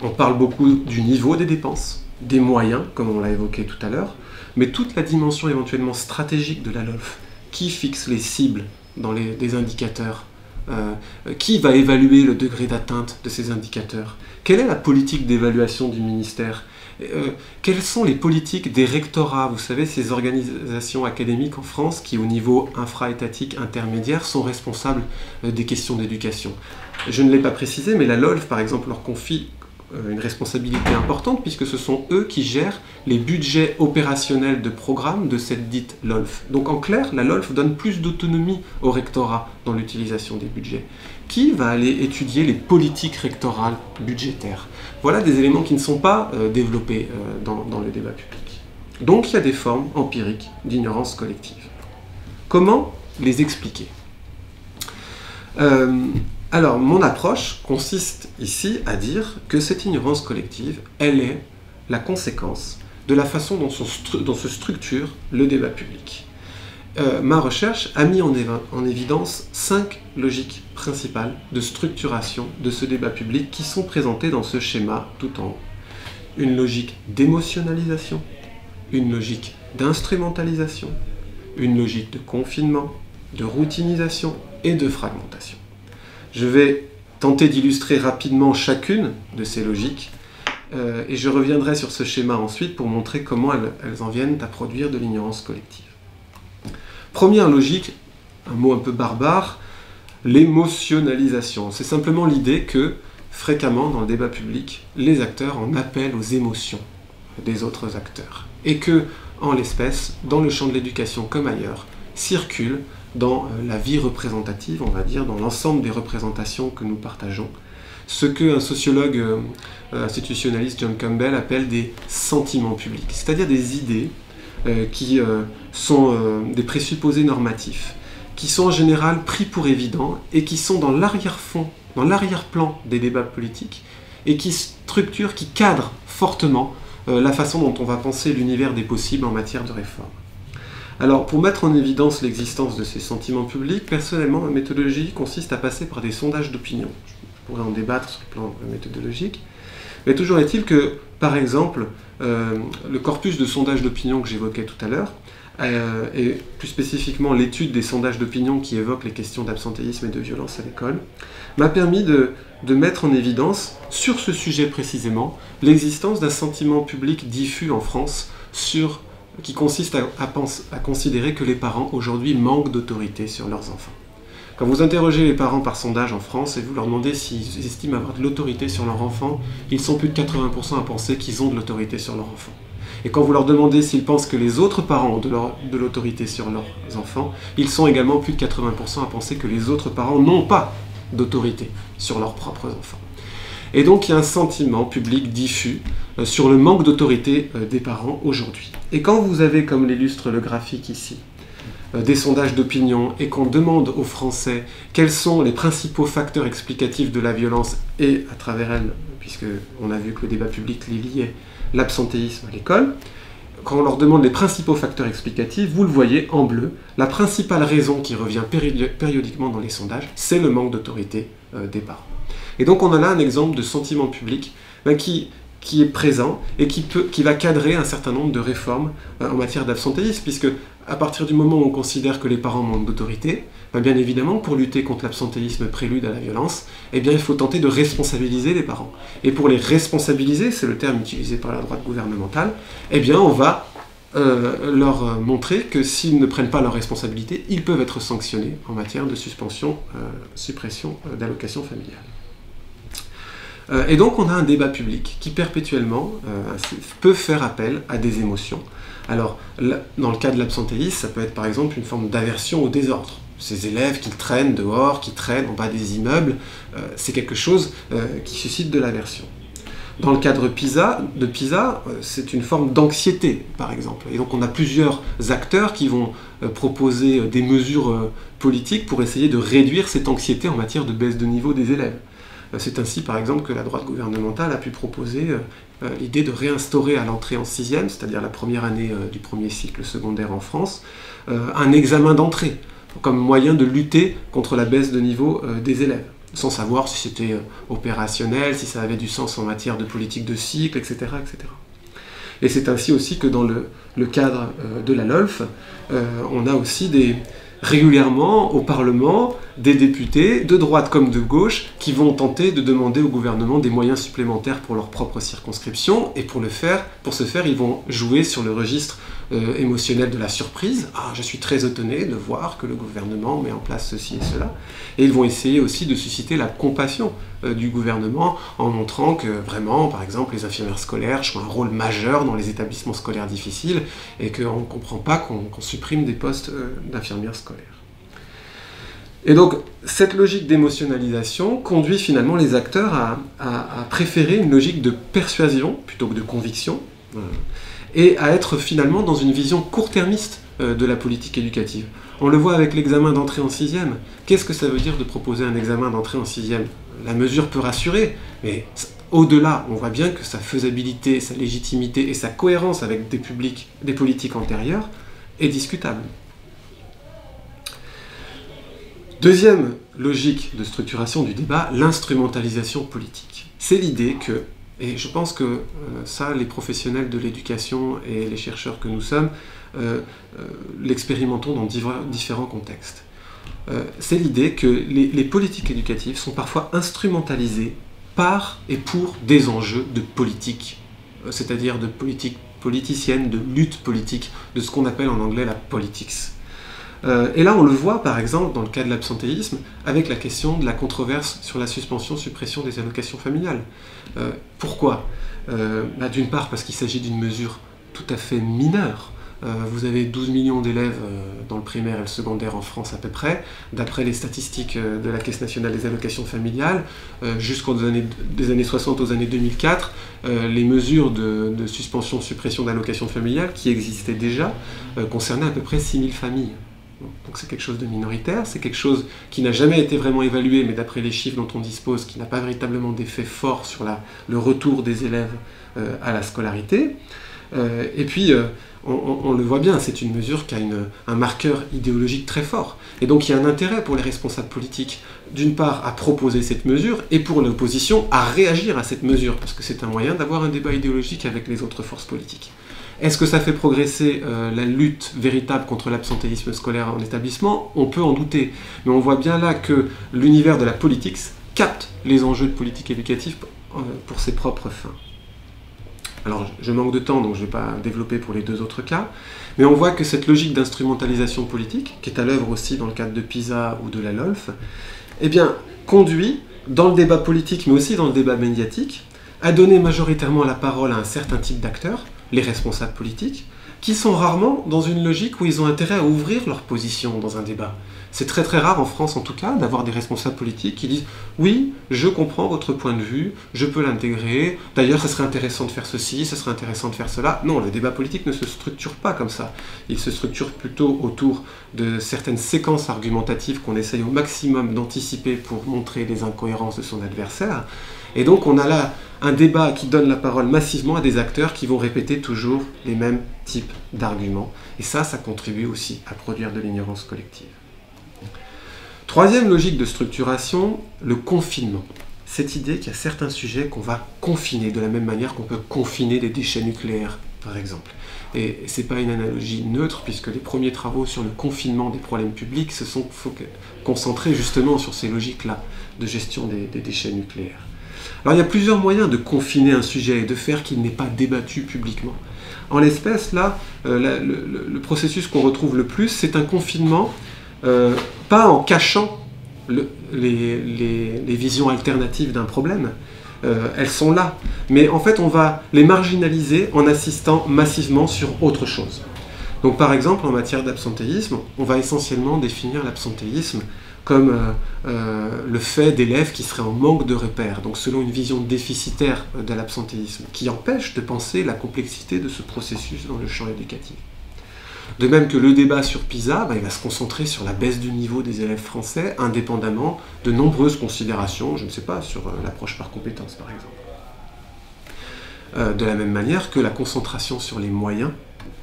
on parle beaucoup du niveau des dépenses, des moyens, comme on l'a évoqué tout à l'heure, mais toute la dimension éventuellement stratégique de la LOLF, qui fixe les cibles dans des indicateurs, qui va évaluer le degré d'atteinte de ces indicateurs, quelle est la politique d'évaluation du ministère, quelles sont les politiques des rectorats, vous savez, ces organisations académiques en France qui, au niveau infra-étatique intermédiaire, sont responsables des questions d'éducation. Je ne l'ai pas précisé, mais la LOLF, par exemple, leur confie une responsabilité importante, puisque ce sont eux qui gèrent les budgets opérationnels de programmes de cette dite LOLF. Donc en clair, la LOLF donne plus d'autonomie au rectorat dans l'utilisation des budgets. Qui va aller étudier les politiques rectorales budgétaires? Voilà des éléments qui ne sont pas développés dans le débat public. Donc il y a des formes empiriques d'ignorance collective. Comment les expliquer? Alors, mon approche consiste ici à dire que cette ignorance collective, elle est la conséquence de la façon dont se structure le débat public. Ma recherche a mis en évidence 5 logiques principales de structuration de ce débat public qui sont présentées dans ce schéma tout en haut. Une logique d'émotionnalisation, une logique d'instrumentalisation, une logique de confinement, de routinisation et de fragmentation. Je vais tenter d'illustrer rapidement chacune de ces logiques et je reviendrai sur ce schéma ensuite pour montrer comment elles en viennent à produire de l'ignorance collective. Première logique, un mot un peu barbare, l'émotionnalisation. C'est simplement l'idée que, fréquemment, dans le débat public, les acteurs en appellent aux émotions des autres acteurs. Et que, en l'espèce, dans le champ de l'éducation comme ailleurs, circulent dans la vie représentative, on va dire, dans l'ensemble des représentations que nous partageons, ce qu'un sociologue institutionnaliste, John Campbell, appelle des sentiments publics, c'est-à-dire des idées qui sont des présupposés normatifs, qui sont en général pris pour évidents et qui sont dans l'arrière-fond, dans l'arrière-plan des débats politiques, et qui structurent, qui cadrent fortement la façon dont on va penser l'univers des possibles en matière de réforme. Alors, pour mettre en évidence l'existence de ces sentiments publics, personnellement, ma méthodologie consiste à passer par des sondages d'opinion. Je pourrais en débattre sur le plan méthodologique, mais toujours est-il que, par exemple, le corpus de sondages d'opinion que j'évoquais tout à l'heure, et plus spécifiquement l'étude des sondages d'opinion qui évoquent les questions d'absentéisme et de violence à l'école, m'a permis de mettre en évidence, sur ce sujet précisément, l'existence d'un sentiment public diffus en France qui consiste à considérer que les parents aujourd'hui manquent d'autorité sur leurs enfants. Quand vous interrogez les parents par sondage en France et vous leur demandez s'ils estiment avoir de l'autorité sur leur enfant, ils sont plus de 80% à penser qu'ils ont de l'autorité sur leur enfant. Et quand vous leur demandez s'ils pensent que les autres parents ont de l'autorité sur leurs enfants, ils sont également plus de 80% à penser que les autres parents n'ont pas d'autorité sur leurs propres enfants. Et donc il y a un sentiment public diffus sur le manque d'autorité des parents aujourd'hui. Et quand vous avez, comme l'illustre le graphique ici, des sondages d'opinion et qu'on demande aux Français quels sont les principaux facteurs explicatifs de la violence et, à travers elle, puisqu'on a vu que le débat public les liait, l'absentéisme à l'école, quand on leur demande les principaux facteurs explicatifs, vous le voyez en bleu, la principale raison qui revient périodiquement dans les sondages, c'est le manque d'autorité des parents. Et donc on a là un exemple de sentiment public qui est présent et qui va cadrer un certain nombre de réformes en matière d'absentéisme, puisque à partir du moment où on considère que les parents manquent d'autorité, bien évidemment, pour lutter contre l'absentéisme prélude à la violence, il faut tenter de responsabiliser les parents. Et pour les responsabiliser, c'est le terme utilisé par la droite gouvernementale, on va leur montrer que s'ils ne prennent pas leurs responsabilités, ils peuvent être sanctionnés en matière de suspension, suppression d'allocations familiales. Et donc on a un débat public qui perpétuellement peut faire appel à des émotions. Alors, dans le cas de l'absentéisme, ça peut être par exemple une forme d'aversion au désordre. Ces élèves qui traînent dehors, qui traînent en bas des immeubles, c'est quelque chose qui suscite de l'aversion. Dans le cadre de PISA, c'est une forme d'anxiété, par exemple. Et donc on a plusieurs acteurs qui vont proposer des mesures politiques pour essayer de réduire cette anxiété en matière de baisse de niveau des élèves. C'est ainsi, par exemple, que la droite gouvernementale a pu proposer l'idée de réinstaurer à l'entrée en 6e, c'est-à-dire la première année du premier cycle secondaire en France, un examen d'entrée, comme moyen de lutter contre la baisse de niveau des élèves, sans savoir si c'était opérationnel, si ça avait du sens en matière de politique de cycle, etc. etc. Et c'est ainsi aussi que dans le cadre de la LOLF, on a aussi régulièrement au Parlement des députés, de droite comme de gauche, qui vont tenter de demander au gouvernement des moyens supplémentaires pour leur propre circonscription, et pour ce faire, ils vont jouer sur le registre émotionnel de la surprise. « Ah, je suis très étonné de voir que le gouvernement met en place ceci et cela ». Et ils vont essayer aussi de susciter la compassion du gouvernement en montrant que vraiment, par exemple, les infirmières scolaires jouent un rôle majeur dans les établissements scolaires difficiles et qu'on ne comprend pas qu'on supprime des postes d'infirmières scolaires. Et donc, cette logique d'émotionnalisation conduit finalement les acteurs à préférer une logique de persuasion plutôt que de conviction, et à être finalement dans une vision court-termiste de la politique éducative. On le voit avec l'examen d'entrée en 6e. Qu'est-ce que ça veut dire de proposer un examen d'entrée en 6e? La mesure peut rassurer, mais au-delà, on voit bien que sa faisabilité, sa légitimité et sa cohérence avec des politiques antérieures est discutable. Deuxième logique de structuration du débat, l'instrumentalisation politique. C'est l'idée que, et je pense que ça, les professionnels de l'éducation et les chercheurs que nous sommes, l'expérimentons dans différents contextes. C'est l'idée que les politiques éducatives sont parfois instrumentalisées par et pour des enjeux de politique, c'est-à-dire de politique politicienne, de lutte politique, de ce qu'on appelle en anglais la politics. Et là, on le voit, par exemple, dans le cas de l'absentéisme, avec la question de la controverse sur la suspension-suppression des allocations familiales. Pourquoi ? D'une part, parce qu'il s'agit d'une mesure tout à fait mineure. Vous avez 12 millions d'élèves dans le primaire et le secondaire en France à peu près. D'après les statistiques de la Caisse nationale des allocations familiales, jusqu'aux années 60 aux années 2004, les mesures de suspension-suppression d'allocations familiales qui existaient déjà concernaient à peu près 6000 familles. Donc c'est quelque chose de minoritaire, c'est quelque chose qui n'a jamais été vraiment évalué, mais d'après les chiffres dont on dispose, qui n'a pas véritablement d'effet fort sur le retour des élèves à la scolarité. Et puis, on le voit bien, c'est une mesure qui a un marqueur idéologique très fort. Et donc il y a un intérêt pour les responsables politiques, d'une part, à proposer cette mesure, et pour l'opposition, à réagir à cette mesure, parce que c'est un moyen d'avoir un débat idéologique avec les autres forces politiques. Est-ce que ça fait progresser la lutte véritable contre l'absentéisme scolaire en établissement? On peut en douter. Mais on voit bien là que l'univers de la politique capte les enjeux de politique éducative pour ses propres fins. Alors, je manque de temps, donc je ne vais pas développer pour les deux autres cas, mais on voit que cette logique d'instrumentalisation politique, qui est à l'œuvre aussi dans le cadre de PISA ou de la LOLF, eh bien, conduit, dans le débat politique, mais aussi dans le débat médiatique, à donner majoritairement la parole à un certain type d'acteurs, les responsables politiques, qui sont rarement dans une logique où ils ont intérêt à ouvrir leur position dans un débat. C'est très très rare, en France en tout cas, d'avoir des responsables politiques qui disent « Oui, je comprends votre point de vue, je peux l'intégrer, d'ailleurs ça serait intéressant de faire ceci, ça serait intéressant de faire cela ». Non, le débat politique ne se structure pas comme ça. Il se structure plutôt autour de certaines séquences argumentatives qu'on essaye au maximum d'anticiper pour montrer les incohérences de son adversaire. Et donc on a là un débat qui donne la parole massivement à des acteurs qui vont répéter toujours les mêmes types d'arguments. Et ça contribue aussi à produire de l'ignorance collective. Troisième logique de structuration, le confinement. Cette idée qu'il y a certains sujets qu'on va confiner, de la même manière qu'on peut confiner des déchets nucléaires, par exemple. Et ce n'est pas une analogie neutre, puisque les premiers travaux sur le confinement des problèmes publics se sont concentrés justement sur ces logiques-là de gestion des déchets nucléaires. Alors il y a plusieurs moyens de confiner un sujet et de faire qu'il n'est pas débattu publiquement. En l'espèce, là, le processus qu'on retrouve le plus, c'est un confinement, pas en cachant les visions alternatives d'un problème, elles sont là, mais en fait on va les marginaliser en insistant massivement sur autre chose. Donc par exemple, en matière d'absentéisme, on va essentiellement définir l'absentéisme comme le fait d'élèves qui seraient en manque de repères, donc selon une vision déficitaire de l'absentéisme, qui empêche de penser la complexité de ce processus dans le champ éducatif. De même que le débat sur PISA, il va se concentrer sur la baisse du niveau des élèves français, indépendamment de nombreuses considérations, je ne sais pas, sur l'approche par compétence par exemple. De la même manière que la concentration sur les moyens,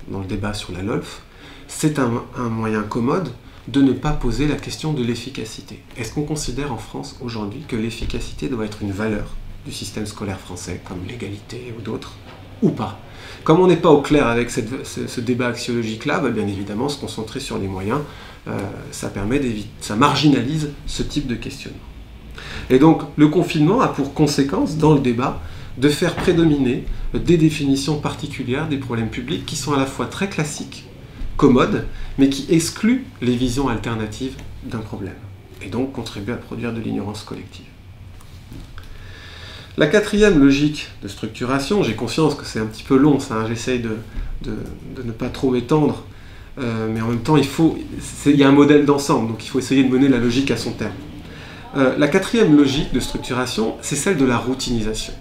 dans le débat sur la LOLF, c'est un moyen commode de ne pas poser la question de l'efficacité. Est-ce qu'on considère en France aujourd'hui que l'efficacité doit être une valeur du système scolaire français, comme l'égalité ou d'autres, ou pas? Comme on n'est pas au clair avec ce débat axiologique-là, bien évidemment, se concentrer sur les moyens, ça marginalise ce type de questionnement. Et donc, le confinement a pour conséquence, dans le débat, de faire prédominer des définitions particulières des problèmes publics qui sont à la fois très classiques, commodes, mais qui excluent les visions alternatives d'un problème, et donc contribuent à produire de l'ignorance collective. La quatrième logique de structuration, j'ai conscience que c'est un petit peu long, ça, j'essaye de ne pas trop m'étendre, mais en même temps, il y a un modèle d'ensemble, donc il faut essayer de mener la logique à son terme. La quatrième logique de structuration, c'est celle de la routinisation.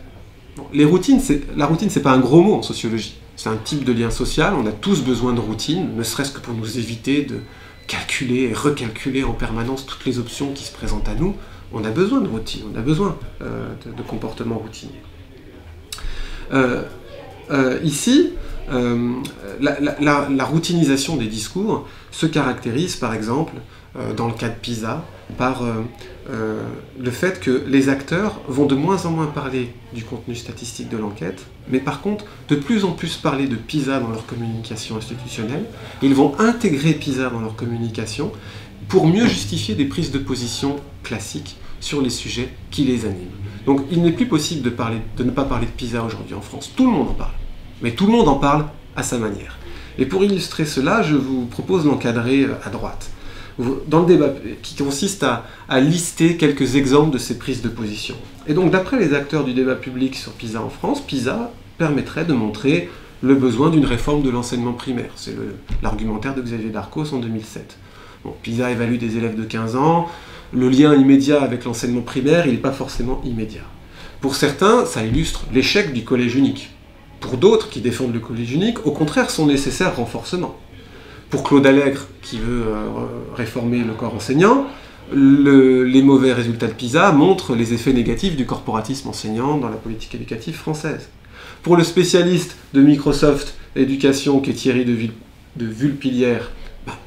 Bon, la routine, c'est pas un gros mot en sociologie, c'est un type de lien social, on a tous besoin de routine, ne serait-ce que pour nous éviter de calculer et recalculer en permanence toutes les options qui se présentent à nous. On a besoin de routine, on a besoin de comportements routiniers. Ici, la routinisation des discours se caractérise par exemple, dans le cas de PISA, par le fait que les acteurs vont de moins en moins parler du contenu statistique de l'enquête, mais par contre de plus en plus parler de PISA dans leur communication institutionnelle. Ils vont intégrer PISA dans leur communication pour mieux justifier des prises de position classiques sur les sujets qui les animent. Donc il n'est plus possible de ne pas parler de PISA aujourd'hui en France. Tout le monde en parle, mais tout le monde en parle à sa manière. Et pour illustrer cela, je vous propose d'encadrer à droite, dans le débat qui consiste à lister quelques exemples de ces prises de position. Et donc, d'après les acteurs du débat public sur PISA en France, PISA permettrait de montrer le besoin d'une réforme de l'enseignement primaire. C'est l'argumentaire de Xavier Darcos en 2007. Bon, PISA évalue des élèves de 15 ans, le lien immédiat avec l'enseignement primaire, il n'est pas forcément immédiat. Pour certains, ça illustre l'échec du collège unique. Pour d'autres, qui défendent le collège unique, au contraire, son nécessaire renforcement. Pour Claude Allègre, qui veut réformer le corps enseignant, les mauvais résultats de PISA montrent les effets négatifs du corporatisme enseignant dans la politique éducative française. Pour le spécialiste de Microsoft Éducation, qui est Thierry de Vulpilière,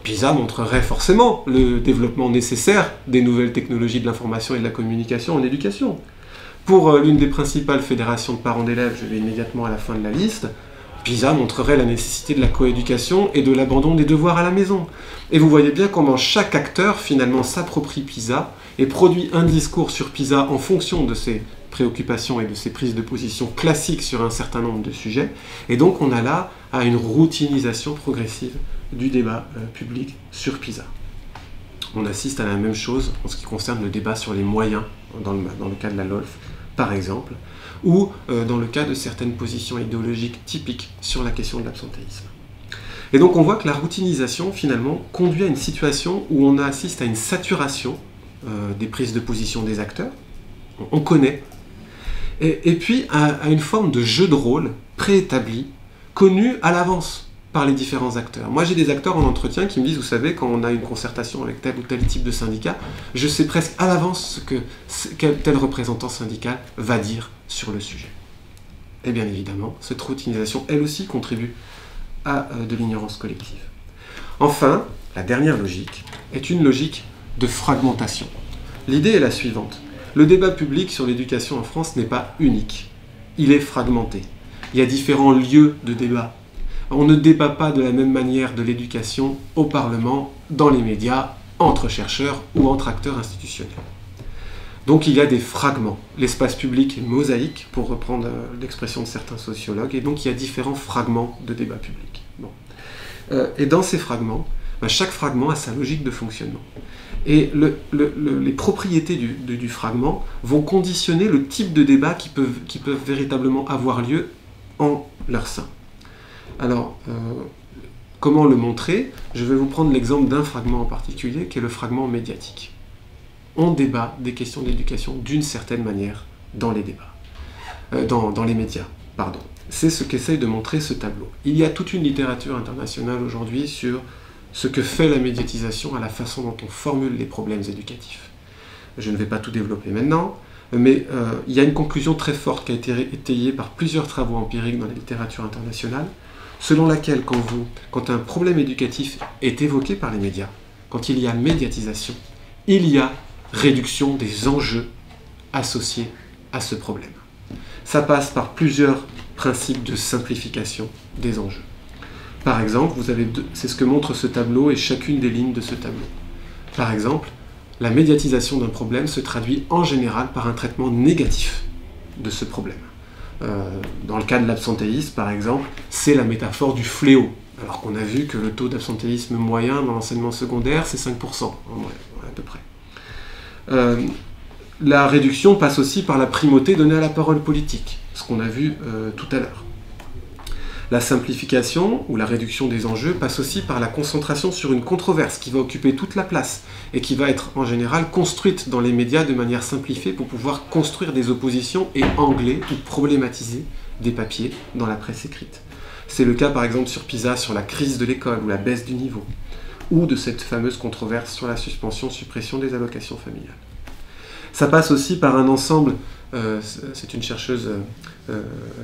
PISA montrerait forcément le développement nécessaire des nouvelles technologies de l'information et de la communication en éducation. Pour l'une des principales fédérations de parents d'élèves, je vais immédiatement à la fin de la liste, PISA montrerait la nécessité de la coéducation et de l'abandon des devoirs à la maison. Et vous voyez bien comment chaque acteur finalement s'approprie PISA et produit un discours sur PISA en fonction de ses préoccupations et de ses prises de position classiques sur un certain nombre de sujets. Et donc on a là à une routinisation progressive du débat public sur PISA. On assiste à la même chose en ce qui concerne le débat sur les moyens, dans le cas de la LOLF par exemple, ou dans le cas de certaines positions idéologiques typiques sur la question de l'absentéisme. Et donc on voit que la routinisation finalement conduit à une situation où on assiste à une saturation des prises de position des acteurs, on connaît, et puis à une forme de jeu de rôle préétabli, connu à l'avance par les différents acteurs. Moi j'ai des acteurs en entretien qui me disent, vous savez, quand on a une concertation avec tel ou tel type de syndicat, je sais presque à l'avance ce que tel représentant syndical va dire sur le sujet. Et bien évidemment, cette routinisation, elle aussi, contribue à de l'ignorance collective. Enfin, la dernière logique est une logique de fragmentation. L'idée est la suivante. Le débat public sur l'éducation en France n'est pas unique. Il est fragmenté. Il y a différents lieux de débat. On ne débat pas de la même manière de l'éducation au Parlement, dans les médias, entre chercheurs ou entre acteurs institutionnels. Donc il y a des fragments. L'espace public est mosaïque, pour reprendre l'expression de certains sociologues, et donc il y a différents fragments de débat public. Bon. Et dans ces fragments, chaque fragment a sa logique de fonctionnement. Et les propriétés du fragment vont conditionner le type de débat qui peuvent véritablement avoir lieu en leur sein. Alors, comment le montrer? Je vais vous prendre l'exemple d'un fragment en particulier, qui est le fragment médiatique. On débat des questions d'éducation d'une certaine manière dans les débats, dans les médias, pardon. C'est ce qu'essaye de montrer ce tableau. Il y a toute une littérature internationale aujourd'hui sur ce que fait la médiatisation à la façon dont on formule les problèmes éducatifs. Je ne vais pas tout développer maintenant, mais il y a une conclusion très forte qui a été étayée par plusieurs travaux empiriques dans la littérature internationale, selon laquelle quand un problème éducatif est évoqué par les médias, quand il y a médiatisation, il y a réduction des enjeux associés à ce problème. Ça passe par plusieurs principes de simplification des enjeux. Par exemple, c'est ce que montre ce tableau et chacune des lignes de ce tableau. Par exemple, la médiatisation d'un problème se traduit en général par un traitement négatif de ce problème. Dans le cas de l'absentéisme, par exemple, c'est la métaphore du fléau, alors qu'on a vu que le taux d'absentéisme moyen dans l'enseignement secondaire, c'est 5%, en moyenne, à peu près. La réduction passe aussi par la primauté donnée à la parole politique, ce qu'on a vu tout à l'heure. La simplification ou la réduction des enjeux passe aussi par la concentration sur une controverse qui va occuper toute la place et qui va être en général construite dans les médias de manière simplifiée pour pouvoir construire des oppositions et angler ou problématiser des papiers dans la presse écrite. C'est le cas par exemple sur PISA, sur la crise de l'école ou la baisse du niveau, ou de cette fameuse controverse sur la suspension-suppression des allocations familiales. Ça passe aussi par un ensemble, c'est une chercheuse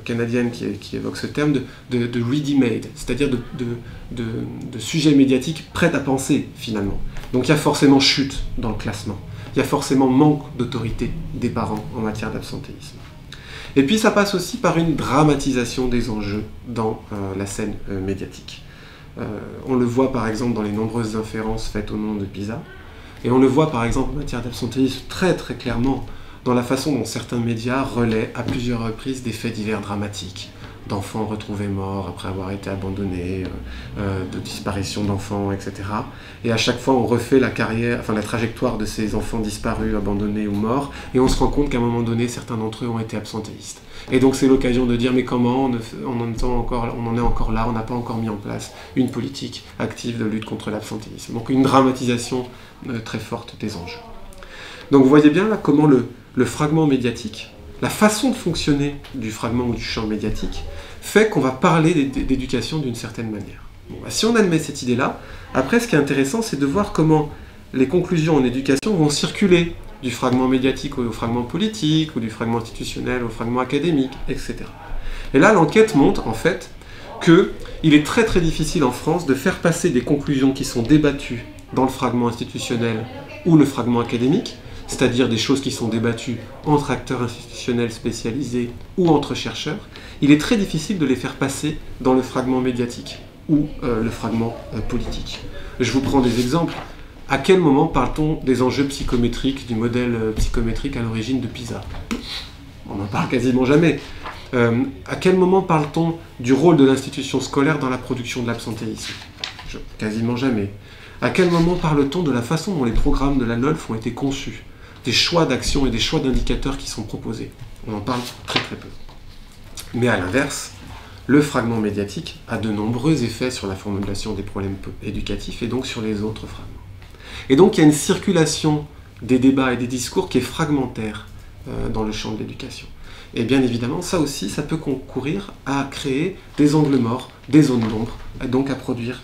canadienne qui évoque ce terme, de ready-made, c'est-à-dire de sujets médiatiques prêts à penser finalement. Donc il y a forcément chute dans le classement, il y a forcément manque d'autorité des parents en matière d'absentéisme. Et puis ça passe aussi par une dramatisation des enjeux dans la scène médiatique. On le voit par exemple dans les nombreuses inférences faites au nom de PISA, et on le voit par exemple en matière d'absentéisme très très clairement dans la façon dont certains médias relaient à plusieurs reprises des faits divers dramatiques, d'enfants retrouvés morts après avoir été abandonnés, de disparition d'enfants, etc. Et à chaque fois, on refait la trajectoire de ces enfants disparus, abandonnés ou morts, et on se rend compte qu'à un moment donné, certains d'entre eux ont été absentéistes. Et donc c'est l'occasion de dire, mais comment on en est encore là, on n'a pas encore mis en place une politique active de lutte contre l'absentéisme. Donc une dramatisation très forte des enjeux. Donc vous voyez bien là comment le fragment médiatique, la façon de fonctionner du fragment ou du champ médiatique, fait qu'on va parler d'éducation d'une certaine manière. Bon, si on admet cette idée-là, après ce qui est intéressant, c'est de voir comment les conclusions en éducation vont circuler du fragment médiatique au fragment politique, ou du fragment institutionnel au fragment académique, etc. Et là, l'enquête montre, en fait, qu'il est très très difficile en France de faire passer des conclusions qui sont débattues dans le fragment institutionnel ou le fragment académique, c'est-à-dire des choses qui sont débattues entre acteurs institutionnels spécialisés ou entre chercheurs. Il est très difficile de les faire passer dans le fragment médiatique ou le fragment politique. Je vous prends des exemples. À quel moment parle-t-on des enjeux psychométriques, du modèle psychométrique à l'origine de PISA? On n'en parle quasiment jamais. À quel moment parle-t-on du rôle de l'institution scolaire dans la production de l'absentéisme? Quasiment jamais. À quel moment parle-t-on de la façon dont les programmes de la LOLF ont été conçus, des choix d'action et des choix d'indicateurs qui sont proposés? On en parle très très peu. Mais à l'inverse, le fragment médiatique a de nombreux effets sur la formulation des problèmes éducatifs et donc sur les autres fragments. Et donc il y a une circulation des débats et des discours qui est fragmentaire dans le champ de l'éducation. Et bien évidemment, ça aussi, ça peut concourir à créer des angles morts, des zones d'ombre, et donc à produire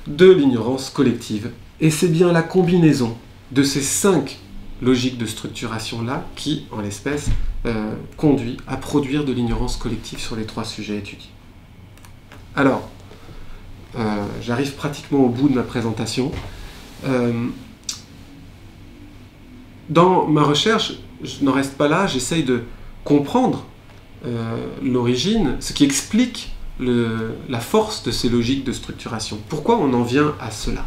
de l'ignorance collective. Et c'est bien la combinaison de ces 5 logiques de structuration-là qui, en l'espèce, conduit à produire de l'ignorance collective sur les 3 sujets étudiés. Alors, j'arrive pratiquement au bout de ma présentation. Dans ma recherche, je n'en reste pas là, j'essaye de comprendre l'origine, ce qui explique la force de ces logiques de structuration. Pourquoi on en vient à cela?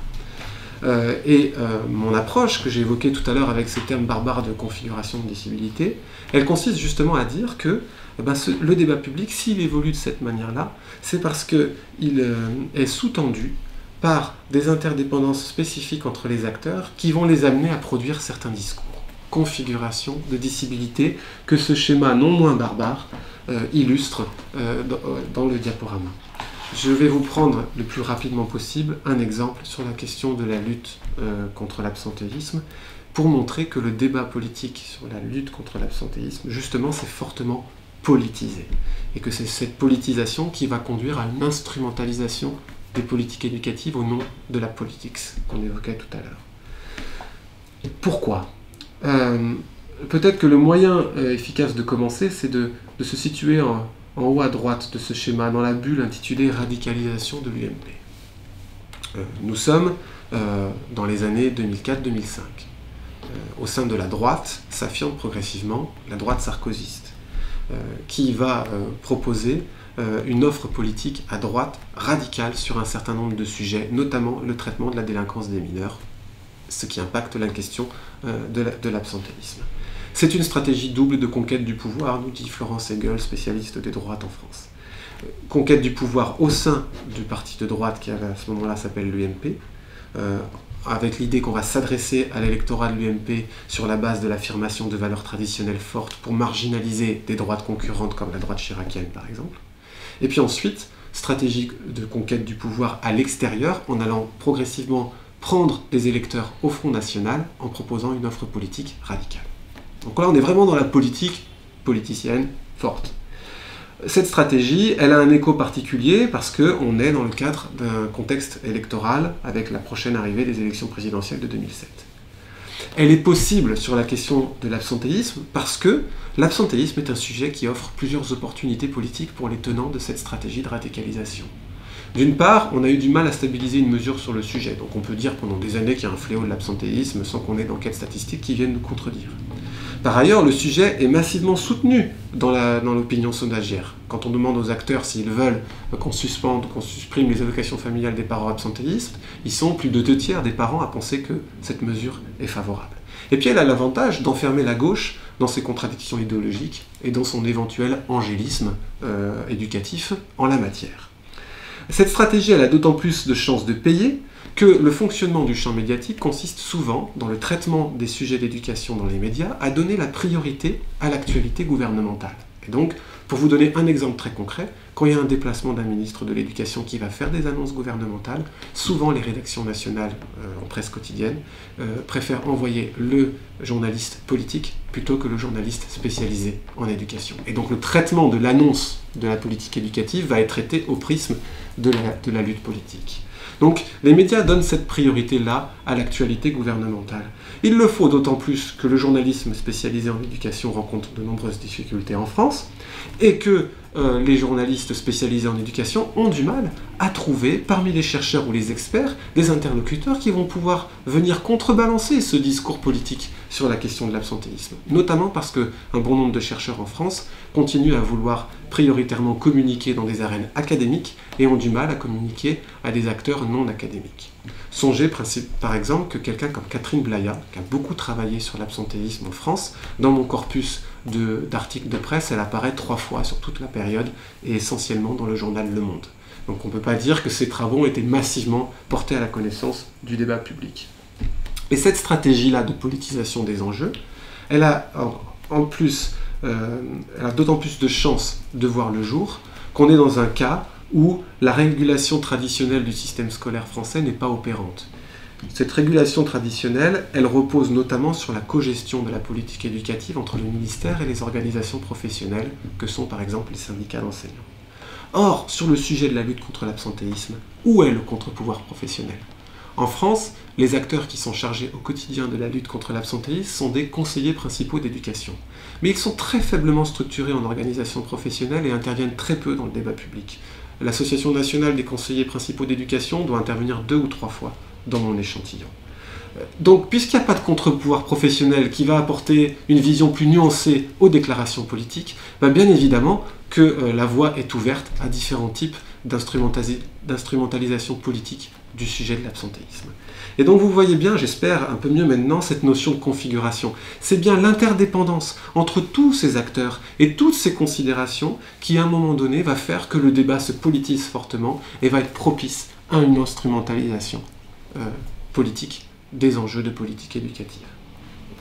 Mon approche, que j'ai évoquée tout à l'heure avec ce terme barbare de configuration de discibilité, elle consiste justement à dire que le débat public, s'il évolue de cette manière-là, c'est parce qu'il est sous-tendu par des interdépendances spécifiques entre les acteurs qui vont les amener à produire certains discours. Configuration de discibilité que ce schéma non moins barbare illustre dans le diaporama. Je vais vous prendre le plus rapidement possible un exemple sur la question de la lutte contre l'absentéisme pour montrer que le débat politique sur la lutte contre l'absentéisme, justement, c'est fortement politisé. Et que c'est cette politisation qui va conduire à une instrumentalisation des politiques éducatives au nom de la politics qu'on évoquait tout à l'heure. Pourquoi? Peut-être que le moyen efficace de commencer, c'est de se situer en haut à droite de ce schéma, dans la bulle intitulée « Radicalisation de l'UMP ». Nous sommes dans les années 2004-2005. Au sein de la droite s'affirme progressivement la droite sarkozyste, qui va proposer une offre politique à droite radicale sur un certain nombre de sujets, notamment le traitement de la délinquance des mineurs, ce qui impacte la question de l'absentéisme. C'est une stratégie double de conquête du pouvoir, nous dit Florence Hegel, spécialiste des droites en France. Conquête du pouvoir au sein du parti de droite qui à ce moment-là s'appelle l'UMP, avec l'idée qu'on va s'adresser à l'électorat de l'UMP sur la base de l'affirmation de valeurs traditionnelles fortes pour marginaliser des droites concurrentes comme la droite chiracienne par exemple. Et puis ensuite, stratégie de conquête du pouvoir à l'extérieur en allant progressivement prendre des électeurs au Front National en proposant une offre politique radicale. Donc là, on est vraiment dans la politique politicienne forte. Cette stratégie, elle a un écho particulier parce qu'on est dans le cadre d'un contexte électoral avec la prochaine arrivée des élections présidentielles de 2007. Elle est possible sur la question de l'absentéisme parce que l'absentéisme est un sujet qui offre plusieurs opportunités politiques pour les tenants de cette stratégie de radicalisation. D'une part, on a eu du mal à stabiliser une mesure sur le sujet, donc on peut dire pendant des années qu'il y a un fléau de l'absentéisme sans qu'on ait d'enquêtes statistiques qui viennent nous contredire. Par ailleurs, le sujet est massivement soutenu dans l'opinion sondagière. Quand on demande aux acteurs s'ils veulent qu'on suspende, qu'on supprime les allocations familiales des parents absentéistes, ils sont plus de 2 tiers des parents à penser que cette mesure est favorable. Et puis elle a l'avantage d'enfermer la gauche dans ses contradictions idéologiques et dans son éventuel angélisme éducatif en la matière. Cette stratégie, elle a d'autant plus de chances de payer que le fonctionnement du champ médiatique consiste souvent, dans le traitement des sujets d'éducation dans les médias, à donner la priorité à l'actualité gouvernementale. Et donc, pour vous donner un exemple très concret, quand il y a un déplacement d'un ministre de l'Éducation qui va faire des annonces gouvernementales, souvent les rédactions nationales en presse quotidienne préfèrent envoyer le journaliste politique plutôt que le journaliste spécialisé en éducation. Et donc le traitement de l'annonce de la politique éducative va être traité au prisme de la lutte politique. Donc les médias donnent cette priorité-là à l'actualité gouvernementale. Il le faut d'autant plus que le journalisme spécialisé en éducation rencontre de nombreuses difficultés en France et que les journalistes spécialisés en éducation ont du mal à trouver, parmi les chercheurs ou les experts, des interlocuteurs qui vont pouvoir venir contrebalancer ce discours politique sur la question de l'absentéisme. Notamment parce qu'un bon nombre de chercheurs en France continuent à vouloir prioritairement communiquer dans des arènes académiques et ont du mal à communiquer à des acteurs non académiques. Songez par exemple que quelqu'un comme Catherine Blaya, qui a beaucoup travaillé sur l'absentéisme en France, dans mon corpus d'articles de presse, elle apparaît 3 fois sur toute la période et essentiellement dans le journal Le Monde. Donc on ne peut pas dire que ces travaux ont été massivement portés à la connaissance du débat public. Et cette stratégie-là de politisation des enjeux, elle a d'autant plus de chances de voir le jour qu'on est dans un cas où la régulation traditionnelle du système scolaire français n'est pas opérante. Cette régulation traditionnelle, elle repose notamment sur la cogestion de la politique éducative entre le ministère et les organisations professionnelles, que sont par exemple les syndicats d'enseignants. Or, sur le sujet de la lutte contre l'absentéisme, où est le contre-pouvoir professionnel ? En France, les acteurs qui sont chargés au quotidien de la lutte contre l'absentéisme sont des conseillers principaux d'éducation. Mais ils sont très faiblement structurés en organisation professionnelle et interviennent très peu dans le débat public. L'Association nationale des conseillers principaux d'éducation doit intervenir 2 ou 3 fois dans mon échantillon. Donc, puisqu'il n'y a pas de contre-pouvoir professionnel qui va apporter une vision plus nuancée aux déclarations politiques, bien évidemment que la voie est ouverte à différents types d'instrumentalisation politique du sujet de l'absentéisme. Et donc vous voyez bien, j'espère un peu mieux maintenant, cette notion de configuration. C'est bien l'interdépendance entre tous ces acteurs et toutes ces considérations qui, à un moment donné, va faire que le débat se politise fortement et va être propice à une instrumentalisation politique des enjeux de politique éducative.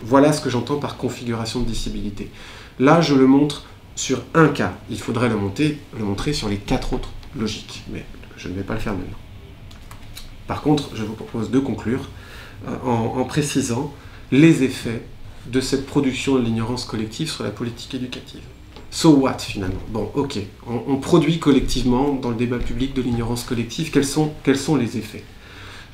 Voilà ce que j'entends par configuration de disabilité. Là, je le montre sur un cas. Il faudrait le montrer sur les 4 autres logiques, mais je ne vais pas le faire maintenant. Par contre, je vous propose de conclure en précisant les effets de cette production de l'ignorance collective sur la politique éducative. So what, finalement? Bon, ok, on produit collectivement dans le débat public de l'ignorance collective. Quels sont les effets?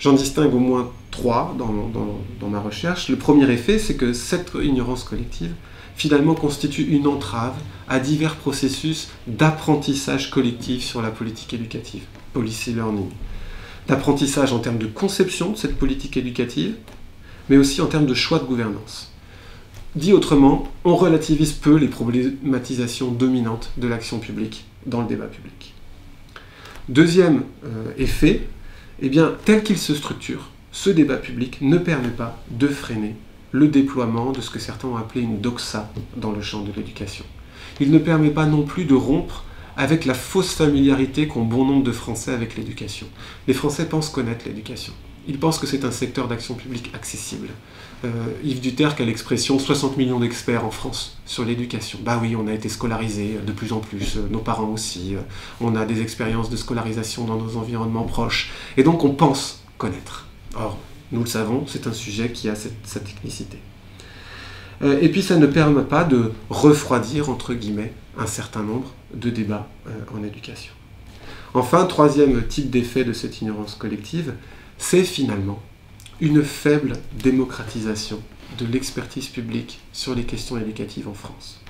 J'en distingue au moins 3 dans ma recherche. Le premier effet, c'est que cette ignorance collective, finalement, constitue une entrave à divers processus d'apprentissage collectif sur la politique éducative, policy learning. D'apprentissage en termes de conception de cette politique éducative, mais aussi en termes de choix de gouvernance. Dit autrement, on relativise peu les problématisations dominantes de l'action publique dans le débat public. Deuxième effet, eh bien, tel qu'il se structure, ce débat public ne permet pas de freiner le déploiement de ce que certains ont appelé une doxa dans le champ de l'éducation. Il ne permet pas non plus de rompre avec la fausse familiarité qu'ont bon nombre de Français avec l'éducation. Les Français pensent connaître l'éducation. Ils pensent que c'est un secteur d'action publique accessible. Yves Dutertre a l'expression « 60 millions d'experts en France sur l'éducation ». Bah oui, on a été scolarisés de plus en plus, nos parents aussi, on a des expériences de scolarisation dans nos environnements proches, et donc on pense connaître. Or, nous le savons, c'est un sujet qui a cette technicité. Et puis ça ne permet pas de refroidir, entre guillemets, un certain nombre de débats en éducation. Enfin, troisième type d'effet de cette ignorance collective, c'est finalement une faible démocratisation de l'expertise publique sur les questions éducatives en France.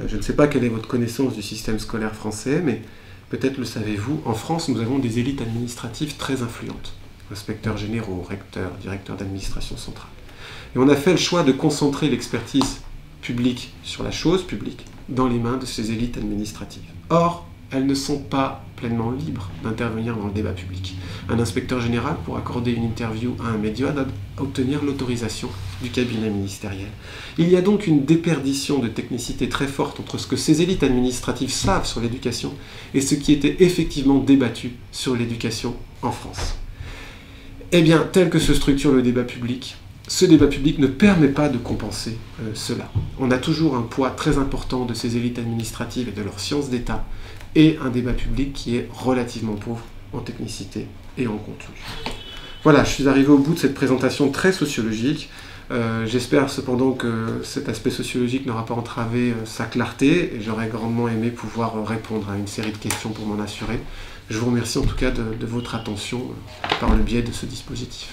Je ne sais pas quelle est votre connaissance du système scolaire français, mais peut-être le savez-vous, en France, nous avons des élites administratives très influentes. Inspecteurs généraux, recteurs, directeurs d'administration centrale. Et on a fait le choix de concentrer l'expertise publique sur la chose publique dans les mains de ces élites administratives. Or, elles ne sont pas pleinement libres d'intervenir dans le débat public. Un inspecteur général, pour accorder une interview à un média, doit obtenir l'autorisation du cabinet ministériel. Il y a donc une déperdition de technicité très forte entre ce que ces élites administratives savent sur l'éducation et ce qui était effectivement débattu sur l'éducation en France. Eh bien, tel que se structure le débat public, ce débat public ne permet pas de compenser cela. On a toujours un poids très important de ces élites administratives et de leurs sciences d'État, et un débat public qui est relativement pauvre en technicité et en contenu. Voilà, je suis arrivé au bout de cette présentation très sociologique. J'espère cependant que cet aspect sociologique n'aura pas entravé sa clarté, et j'aurais grandement aimé pouvoir répondre à une série de questions pour m'en assurer. Je vous remercie en tout cas de votre attention par le biais de ce dispositif.